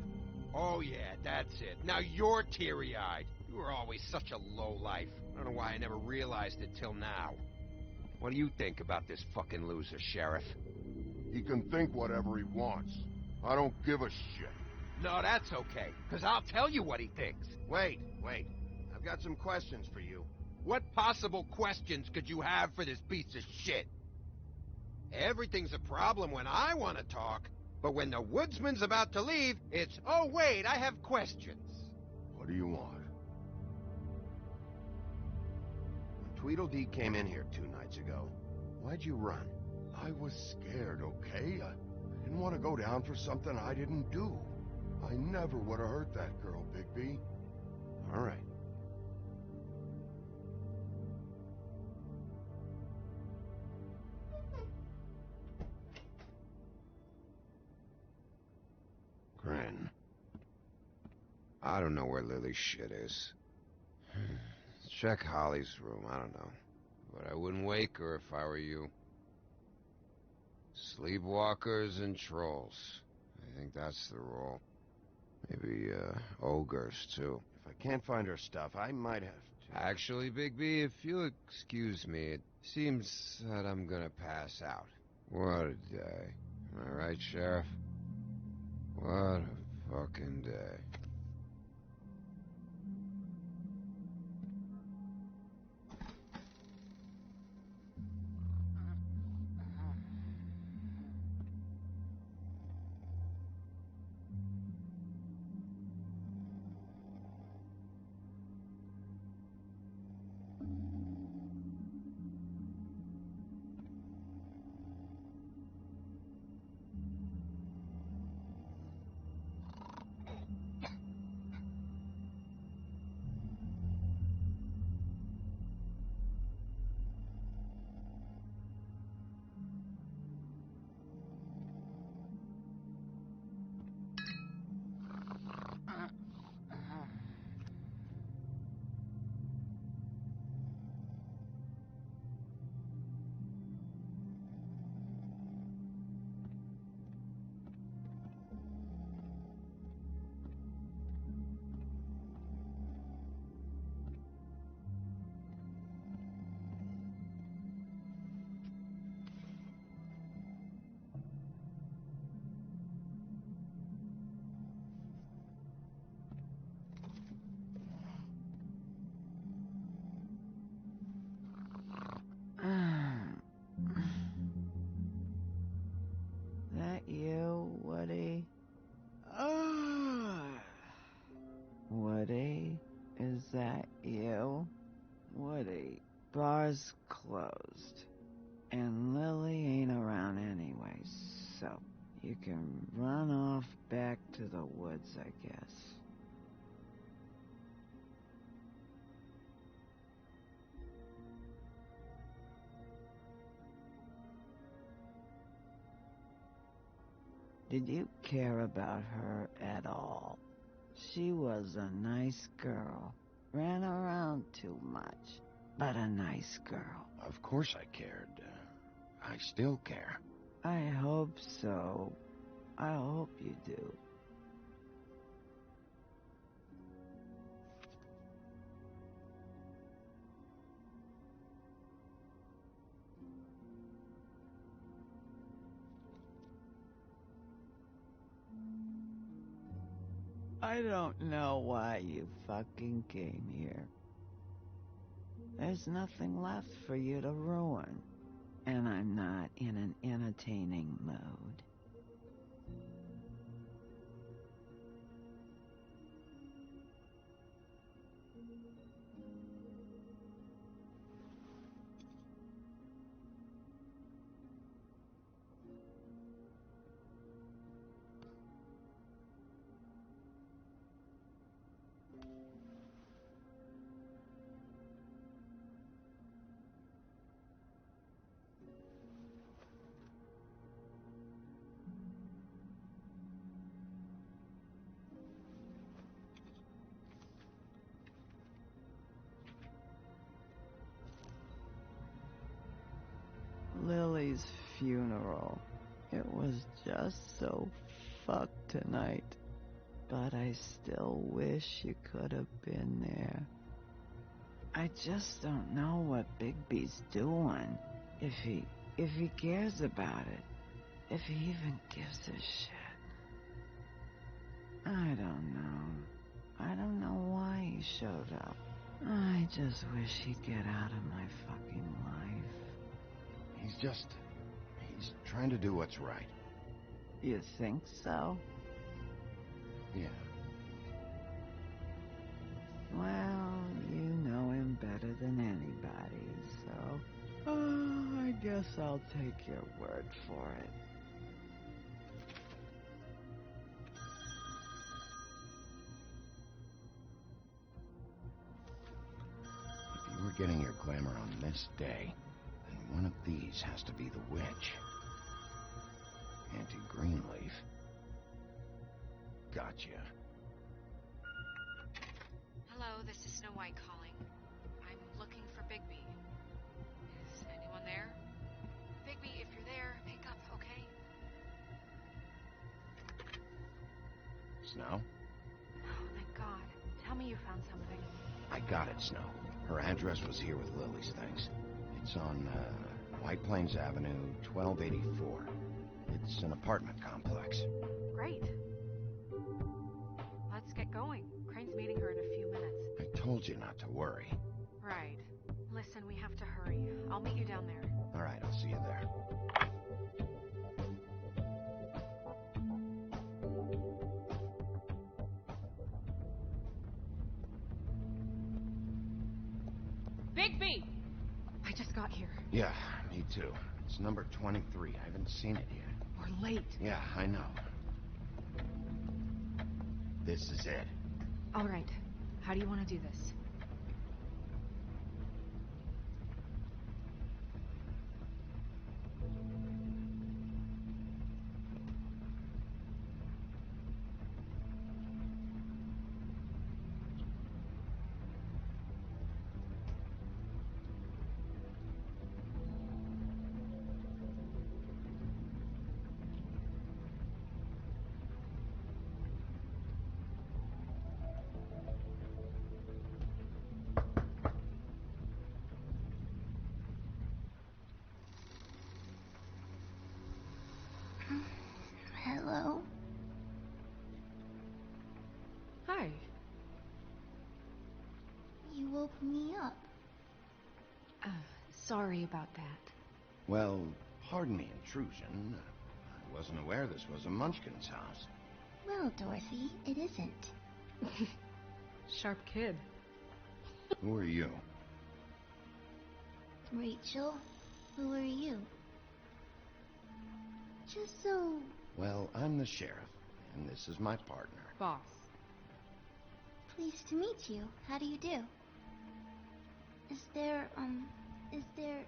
Oh yeah, that's it. Now you're teary-eyed. You were always such a lowlife. I don't know why I never realized it till now. What do you think about this fucking loser, Sheriff? He can think whatever he wants. I don't give a shit. No, that's okay, because I'll tell you what he thinks. Wait. I've got some questions for you. What possible questions could you have for this piece of shit? Everything's a problem when I want to talk, but when the woodsman's about to leave, it's, oh wait, I have questions. What do you want? When Tweedledee came in here 2 nights ago, why'd you run? I was scared, okay? I didn't want to go down for something I didn't do. I never would have hurt that girl, Bigby. All right. Grin. I don't know where Lily's shit is. Check Holly's room, I don't know. But I wouldn't wake her if I were you. Sleepwalkers and trolls. I think that's the rule. Maybe, ogres, too. If I can't find her stuff, I might have to... Actually, Bigby, if you'll excuse me, it seems that I'm gonna pass out. What a day. Am I right, Sheriff? What a fucking day. That you, Woody? Woody? Is that you? Woody, bar's closed. And Lily ain't around anyway, so you can run off back to the woods, I guess. Did you care about her at all? She was a nice girl. Ran around too much, but a nice girl. Of course I cared. I still care. I hope so. I hope you do. I don't know why you fucking came here. There's nothing left for you to ruin, and I'm not in an entertaining mood. Lily's funeral. It was just so fucked tonight. But I still wish you could have been there. I just don't know what Bigby's doing. If he cares about it. If he even gives a shit. I don't know. I don't know why he showed up. I just wish he'd get out of my fucking life. He's trying to do what's right. You think so? Yeah. Well, you know him better than anybody, so... I guess I'll take your word for it. If you were getting your glamour on this day, then one of these has to be the witch. Auntie Greenleaf. Gotcha. Hello, this is Snow White calling. I'm looking for Bigby. Is anyone there? Bigby, if you're there, pick up, okay? Snow? Oh, thank God. Tell me you found something. I got it, Snow. Her address was here with Lily's things. It's on, White Plains Avenue, 1284. It's an apartment complex. Great. Let's get going. Crane's meeting her in a few minutes. I told you not to worry. Right. Listen, we have to hurry. I'll meet you down there. All right, I'll see you there. Bigby! I just got here. Yeah, me too. It's number 23. I haven't seen it yet. We're late. Yeah, I know. This is it. All right. How do you want to do this? Hello? Hi. You woke me up. Sorry about that. Well, pardon the intrusion. I wasn't aware this was a Munchkin's house. Well, Dorothy, it isn't. Sharp kid. Who are you? Rachel, who are you? Just so... Well, I'm the sheriff, and this is my partner. Boss. Pleased to meet you. How do you do? Is there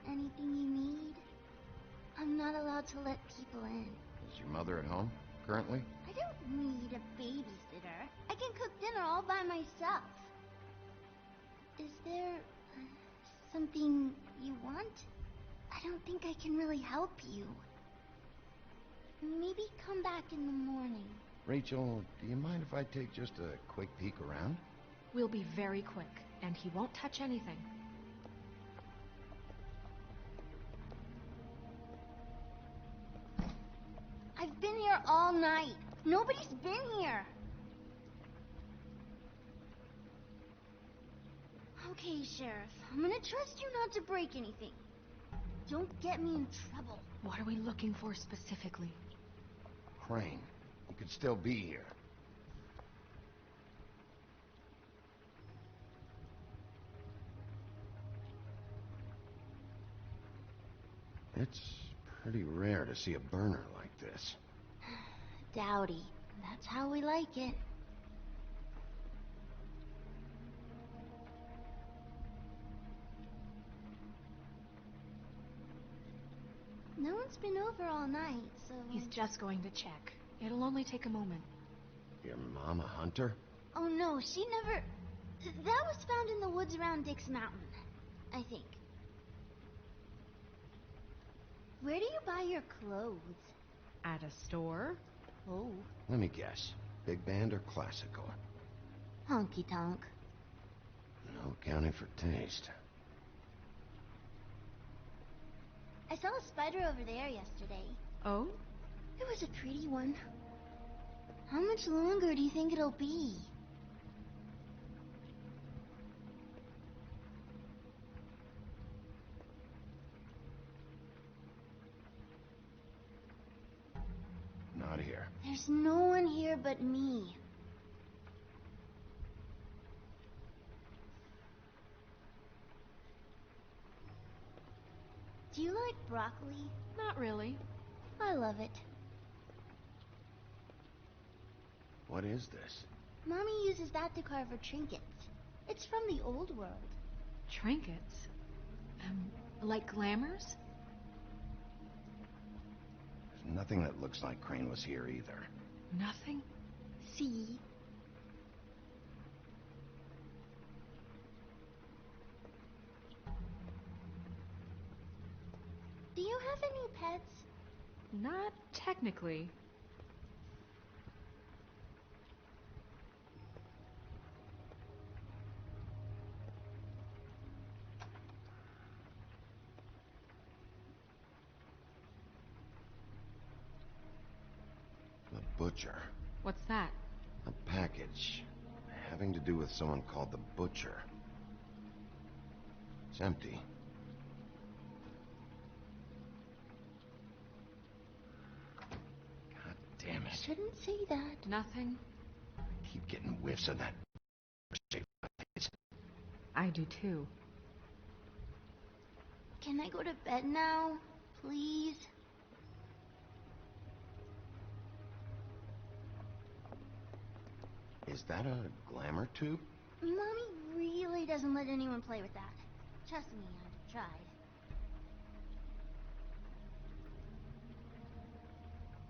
anything you need? I'm not allowed to let people in. Is your mother at home, currently? I don't need a babysitter. I can cook dinner all by myself. Is there something you want? I don't think I can really help you. Maybe come back in the morning. Rachel, do you mind if I take just a quick peek around? We'll be very quick, and he won't touch anything. I've been here all night. Nobody's been here. Okay, Sheriff. I'm gonna trust you not to break anything. Don't get me in trouble. What are we looking for specifically? Crane, he could still be here. It's pretty rare to see a burner like this. Dowdy. That's how we like it. No one's been over all night, so... He's just going to check. It'll only take a moment. Your mom a hunter? Oh no, she never... That was found in the woods around Dick's Mountain, I think. Where do you buy your clothes? At a store? Oh. Let me guess. Big band or classical? Honky-tonk. No accounting for taste. I saw a spider over there yesterday. Oh? It was a pretty one. How much longer do you think it'll be? There's no one here but me. Do you like broccoli? Not really. I love it. What is this? Mommy uses that to carve her trinkets. It's from the old world. Trinkets? Like glamours? There's nothing that looks like Crane was here either. Nothing? See? Do you have any pets? Not technically. The Butcher. What's that? A package having to do with someone called the Butcher. It's empty. God damn it. Shouldn't say that. Nothing. I keep getting whiffs of that. I do too. Can I go to bed now? Please? Is that a glamour tube? Mommy really doesn't let anyone play with that. Trust me, I've tried.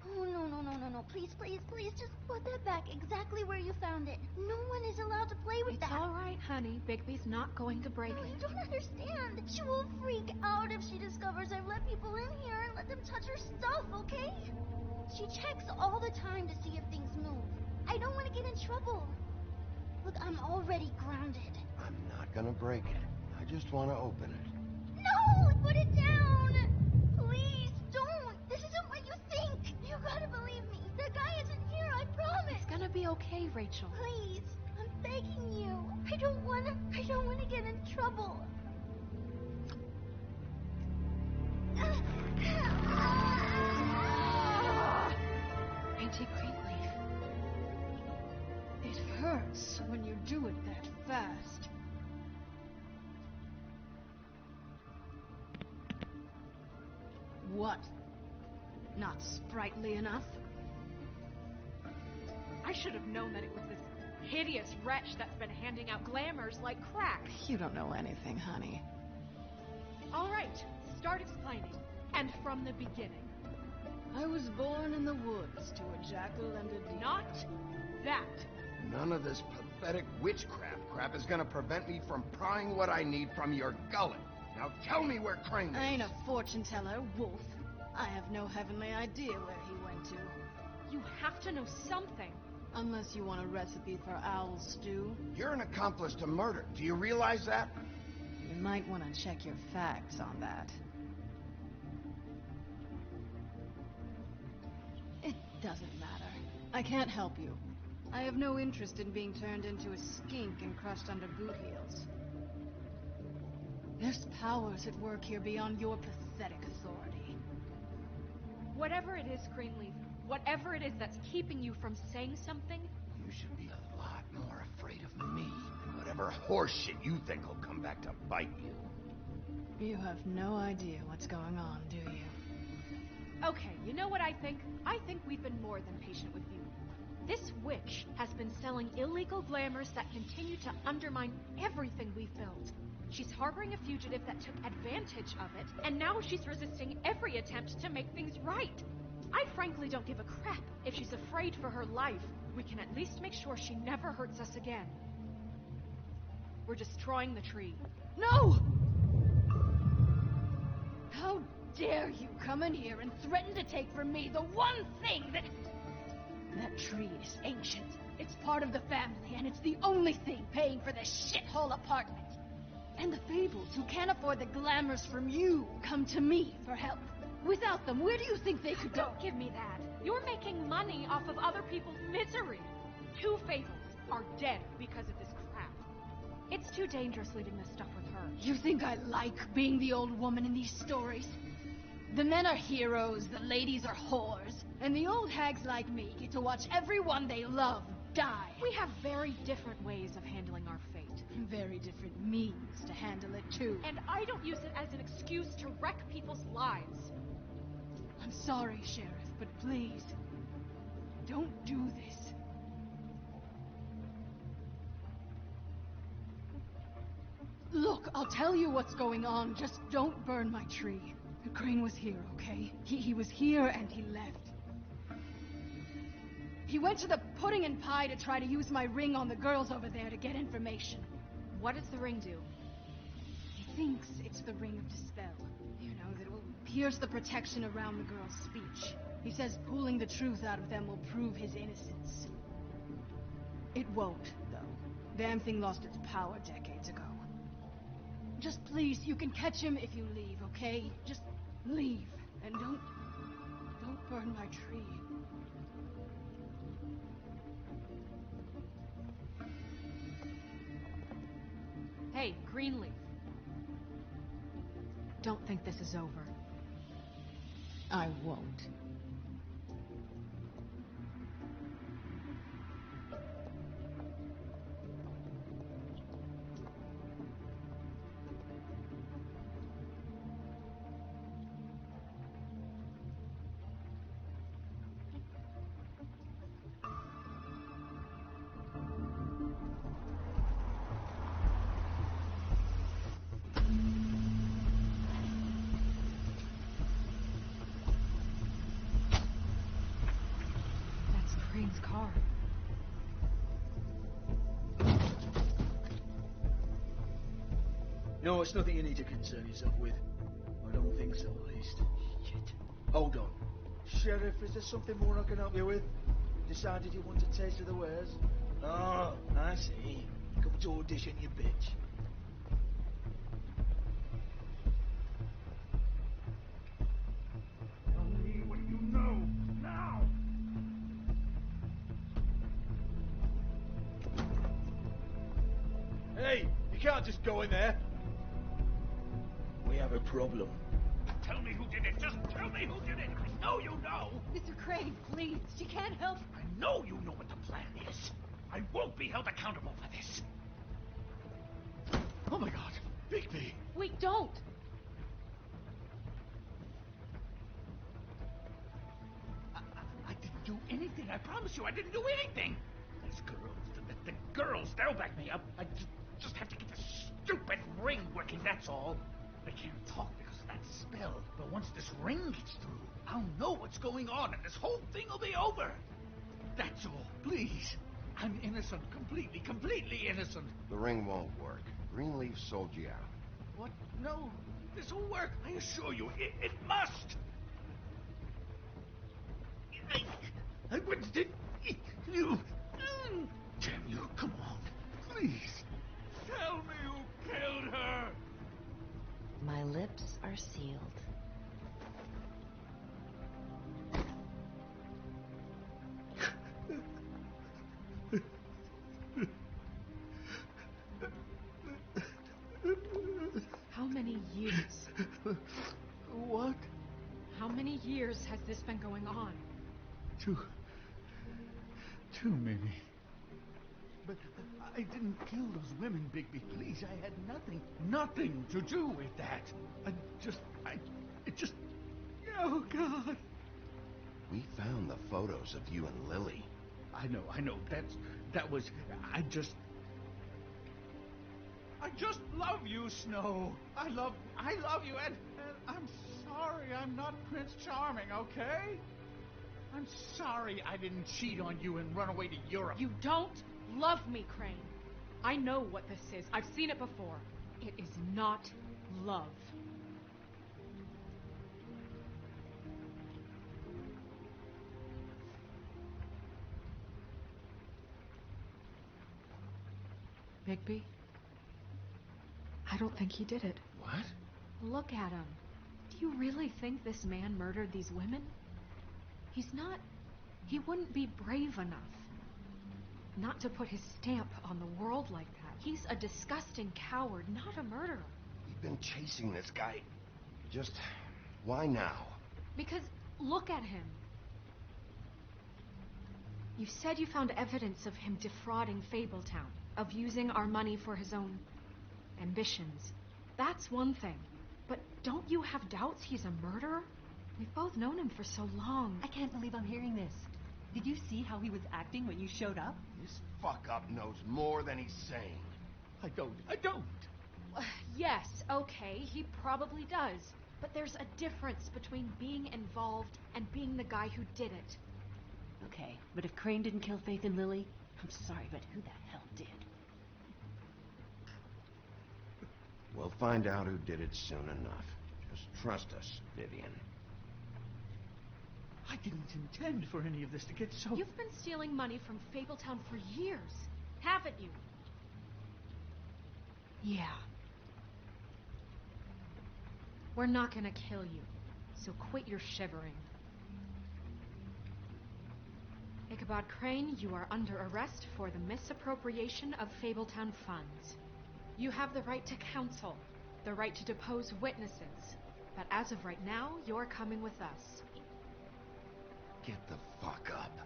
Oh, no. Please, just put that back exactly where you found it. No one is allowed to play with that. It's all right, honey. Bigby's not going to break No, it. you don't understand. She will freak out if she discovers I've let people in here and let them touch her stuff, okay? She checks all the time to see if things move. I don't want to get in trouble. Look, I'm already grounded. I'm not gonna break it. I just want to open it. No! Put it down! Please, don't! This isn't what you think! You gotta believe me. The guy isn't here, I promise! It's gonna be okay, Rachel. Please, I'm begging you. I don't wanna get in trouble. Auntie Greenleaf. It hurts when you do it that fast. What? Not sprightly enough? I should have known that it was this hideous wretch that's been handing out glamours like crack. You don't know anything, honey. All right, start explaining. And from the beginning. I was born in the woods to a jackal and a deer. Not that. None of this pathetic witchcraft crap is gonna prevent me from prying what I need from your gullet. Now tell me where Crane is. I ain't a fortune teller, Wolf. I have no heavenly idea where he went to. You have to know something. Unless you want a recipe for owl stew. You're an accomplice to murder. Do you realize that? You might want to check your facts on that. It doesn't matter. I can't help you. I have no interest in being turned into a skink and crushed under boot heels. There's powers at work here beyond your pathetic authority. Whatever it is, Greenleaf, whatever it is that's keeping you from saying something... You should be a lot more afraid of me than whatever horseshit you think will come back to bite you. You have no idea what's going on, do you? Okay, you know what I think? I think we've been more than patient with you. This witch has been selling illegal glamours that continue to undermine everything we've built. She's harboring a fugitive that took advantage of it, and now she's resisting every attempt to make things right. I frankly don't give a crap if she's afraid for her life. We can at least make sure she never hurts us again. We're destroying the tree. No! How dare you come in here and threaten to take from me the one thing that... That tree is ancient. It's part of the family, and it's the only thing paying for this shithole apartment. And the Fables, who can't afford the glamours from you, come to me for help. Without them, where do you think they could go? Don't give me that. You're making money off of other people's misery. 2 Fables are dead because of this crap. It's too dangerous leaving this stuff with her. You think I like being the old woman in these stories? The men are heroes, the ladies are whores, and the old hags like me get to watch everyone they love die. We have very different ways of handling our fate. Very different means to handle it, too. And I don't use it as an excuse to wreck people's lives. I'm sorry, Sheriff, but please, don't do this. Look, I'll tell you what's going on. Just don't burn my tree. Crane was here, okay? He was here and he left. He went to the pudding and pie to try to use my ring on the girls over there to get information. What does the ring do? He thinks it's the ring of dispel. You know, that will pierce the protection around the girls' speech. He says pulling the truth out of them will prove his innocence. It won't, though. Damn thing lost its power decades ago. Just please, you can catch him if you leave, okay? Just leave. And don't burn my tree. Hey, Greenleaf. Don't think this is over. I won't. Car. No, it's nothing you need to concern yourself with. I don't think so, at least. Shit. Hold on. Sheriff, is there something more I can help you with? Decided you want a taste of the wares? Oh, I see. Come to audition, you bitch. Tell me what you know, now! Hey, you can't just go in there. We have a problem. Tell me who did it. Just tell me who did it. I know you know. Mr. Crane, please. You can't help. I know you know what the plan is. I won't be held accountable for this. Oh my God, Bigby. Wait, don't. I didn't do anything. I promise you, I didn't do anything. These girls, the girls, they'll back me up. I just have to get the stupid ring working, that's all. I can't talk because of that spell, but once this ring gets through, I'll know what's going on, and this whole thing will be over. That's all. Please. I'm innocent. Completely innocent. The ring won't work. Greenleaf sold you out. What? No. This'll work. I assure you, it must. I wouldn't. You. Damn you. Come on. Please. Tell me who killed her. My lips are sealed. How many years? What? How many years has this been going on? Two, maybe. But I didn't kill those women, Bigby. Please, I had nothing to do with that. Oh, God. We found the photos of you and Lily. I know. I just love you, Snow. I love you, and I'm sorry I'm not Prince Charming, okay? I'm sorry I didn't cheat on you and run away to Europe. You don't love me, Crane. I know what this is. I've seen it before. It is not love. Bigby? I don't think he did it. What? Look at him. Do you really think this man murdered these women? He wouldn't be brave enough. Not to put his stamp on the world like that. He's a disgusting coward, not a murderer. We've been chasing this guy. Just Why now? Because look at him. You said you found evidence of him defrauding Fabletown, of using our money for his own ambitions. That's one thing. But don't you have doubts he's a murderer? We've both known him for so long. I can't believe I'm hearing this. Did you see how he was acting when you showed up? This fuck-up knows more than he's saying. I don't. Yes, okay, he probably does. But there's a difference between being involved and being the guy who did it. Okay, but if Crane didn't kill Faith and Lily, I'm sorry, but who the hell did? We'll find out who did it soon enough. Just trust us, Vivian. I didn't intend for any of this to get so... You've been stealing money from Fabletown for years, haven't you? Yeah. We're not gonna kill you, so quit your shivering. Ichabod Crane, you are under arrest for the misappropriation of Fabletown funds. You have the right to counsel, the right to depose witnesses, but as of right now, you're coming with us. Get the fuck up.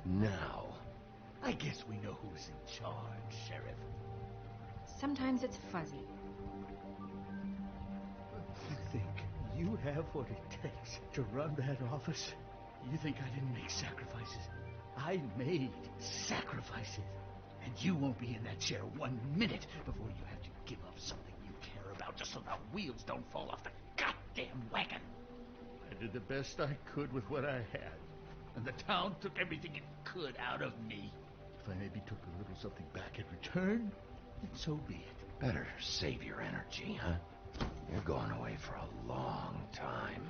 Now. I guess we know who's in charge, Sheriff. Sometimes it's fuzzy. You think you have what it takes to run that office? You think I didn't make sacrifices? I made sacrifices. And you won't be in that chair 1 minute before you have to give up something you care about just so the wheels don't fall off the goddamn wagon. I did the best I could with what I had. And the town took everything it could out of me. If I maybe took a little something back in return, then so be it. Better save your energy, huh? You're going away for a long time.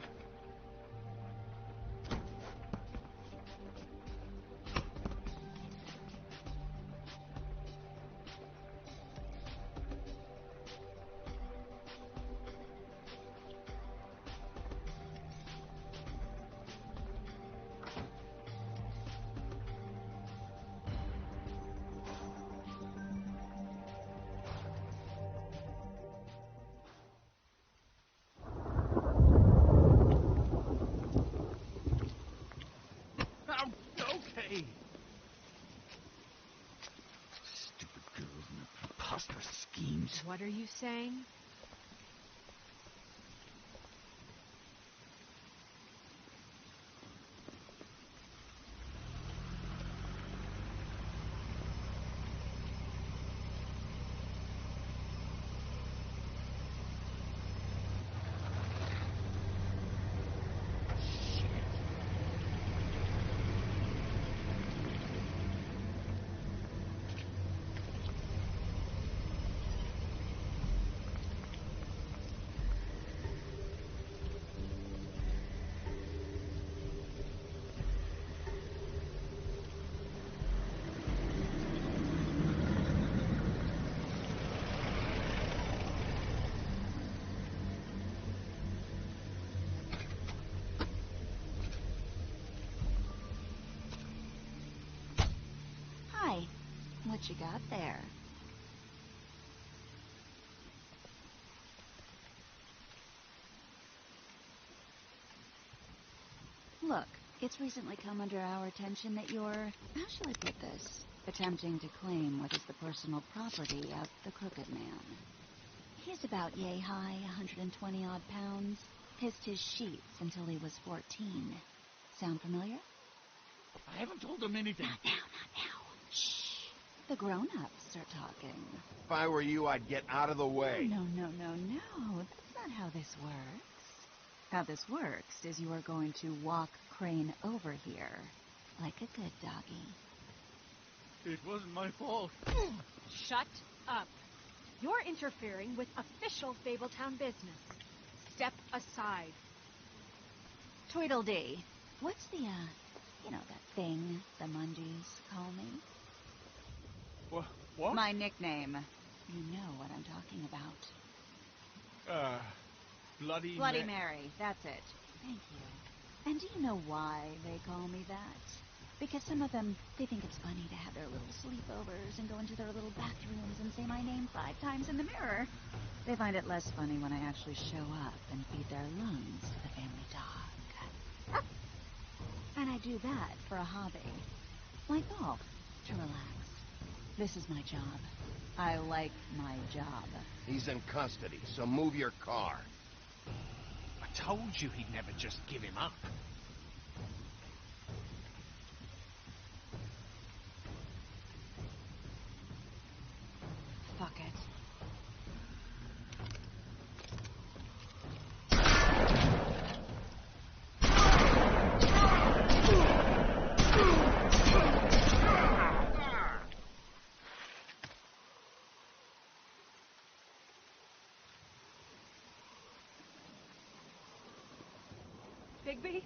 Okay. Stupid girls and their preposterous schemes. What are you saying? Hi. What you got there? Look, it's recently come under our attention that you're, how shall I put this, attempting to claim what is the personal property of the Crooked Man. He's about yay high, 120-odd pounds. Pissed his sheets until he was 14. Sound familiar? I haven't told them anything. Not now. Shh. The grown-ups are talking. If I were you, I'd get out of the way. No. That's not how this works. How this works is you are going to walk Crane over here, like a good doggy. It wasn't my fault. Shut up. You're interfering with official Fabletown business. Step aside. Tweedledee. What's the, that thing the Mundies call me? What? My nickname. You know what I'm talking about. Bloody Mary, that's it. Thank you. And do you know why they call me that? Because some of them, they think it's funny to have their little sleepovers and go into their little bathrooms and say my name 5 times in the mirror. They find it less funny when I actually show up and feed their lungs to the family dog. And I do that for a hobby. Like golf, to relax. This is my job. I like my job. He's in custody, so move your car. I told you he'd never just give him up. Fuck it. Bigby?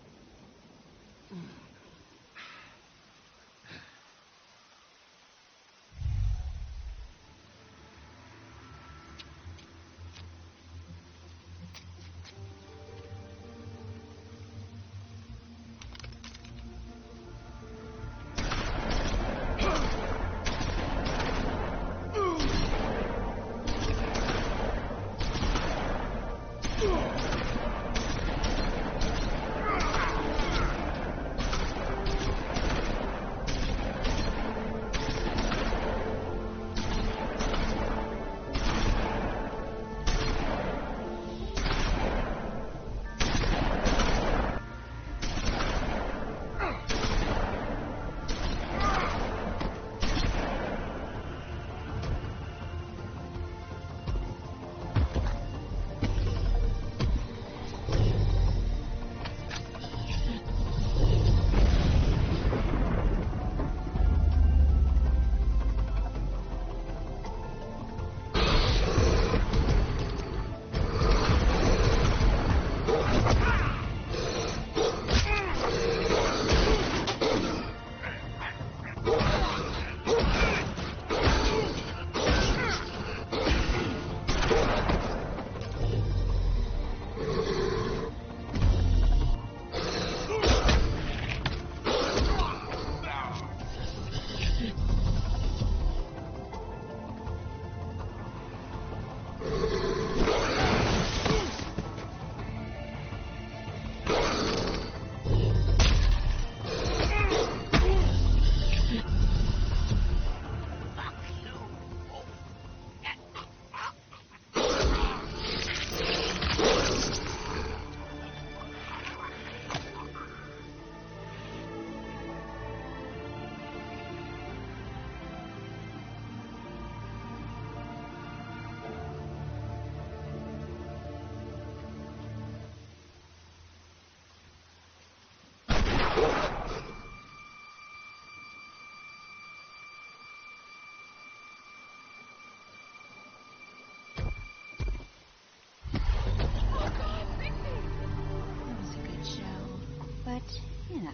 You know,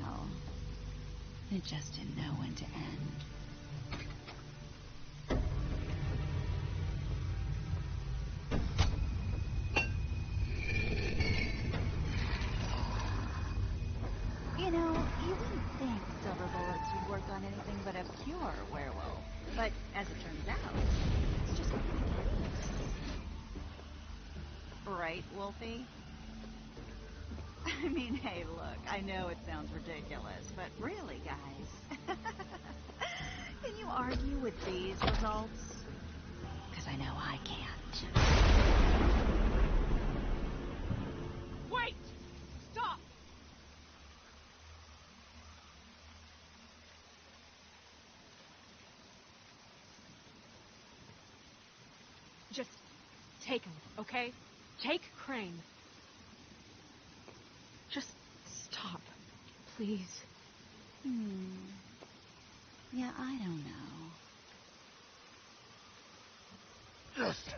it just didn't know when to end. You know, you wouldn't think silver bullets would work on anything but a pure werewolf. But as it turns out, it's just one of the case. Right, Wolfie? I mean, hey, look, I know it sounds ridiculous, but really, guys, can you argue with these results? Because I know I can't. Wait! Stop! Just take him, okay? Take Crane. Just stop, please. Yeah, I don't know. Just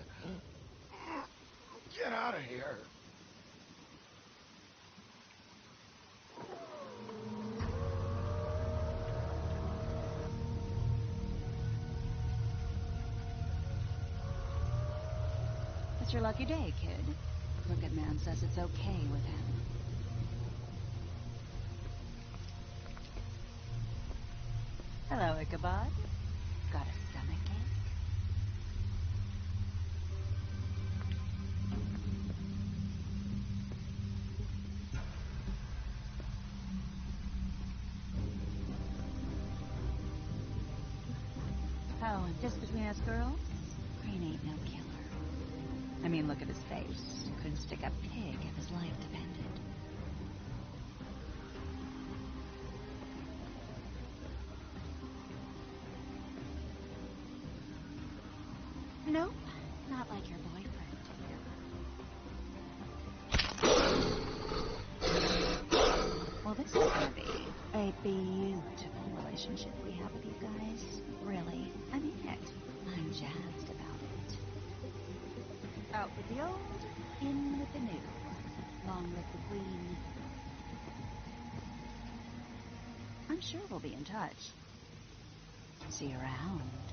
get out of here. It's your lucky day, kid. Crooked Man says it's okay with him. Hello, Ichabod. Got a stomachache? Oh, and just between us girls, Crane ain't no killer. I mean, look at his face. Couldn't stick a pig if his life depended. Nope, not like your boyfriend. Well, this is gonna be a beautiful relationship we have with you guys. Really, I mean it. I'm jazzed about it. Out with the old, in with the new. Long live the queen. I'm sure we'll be in touch. See you around.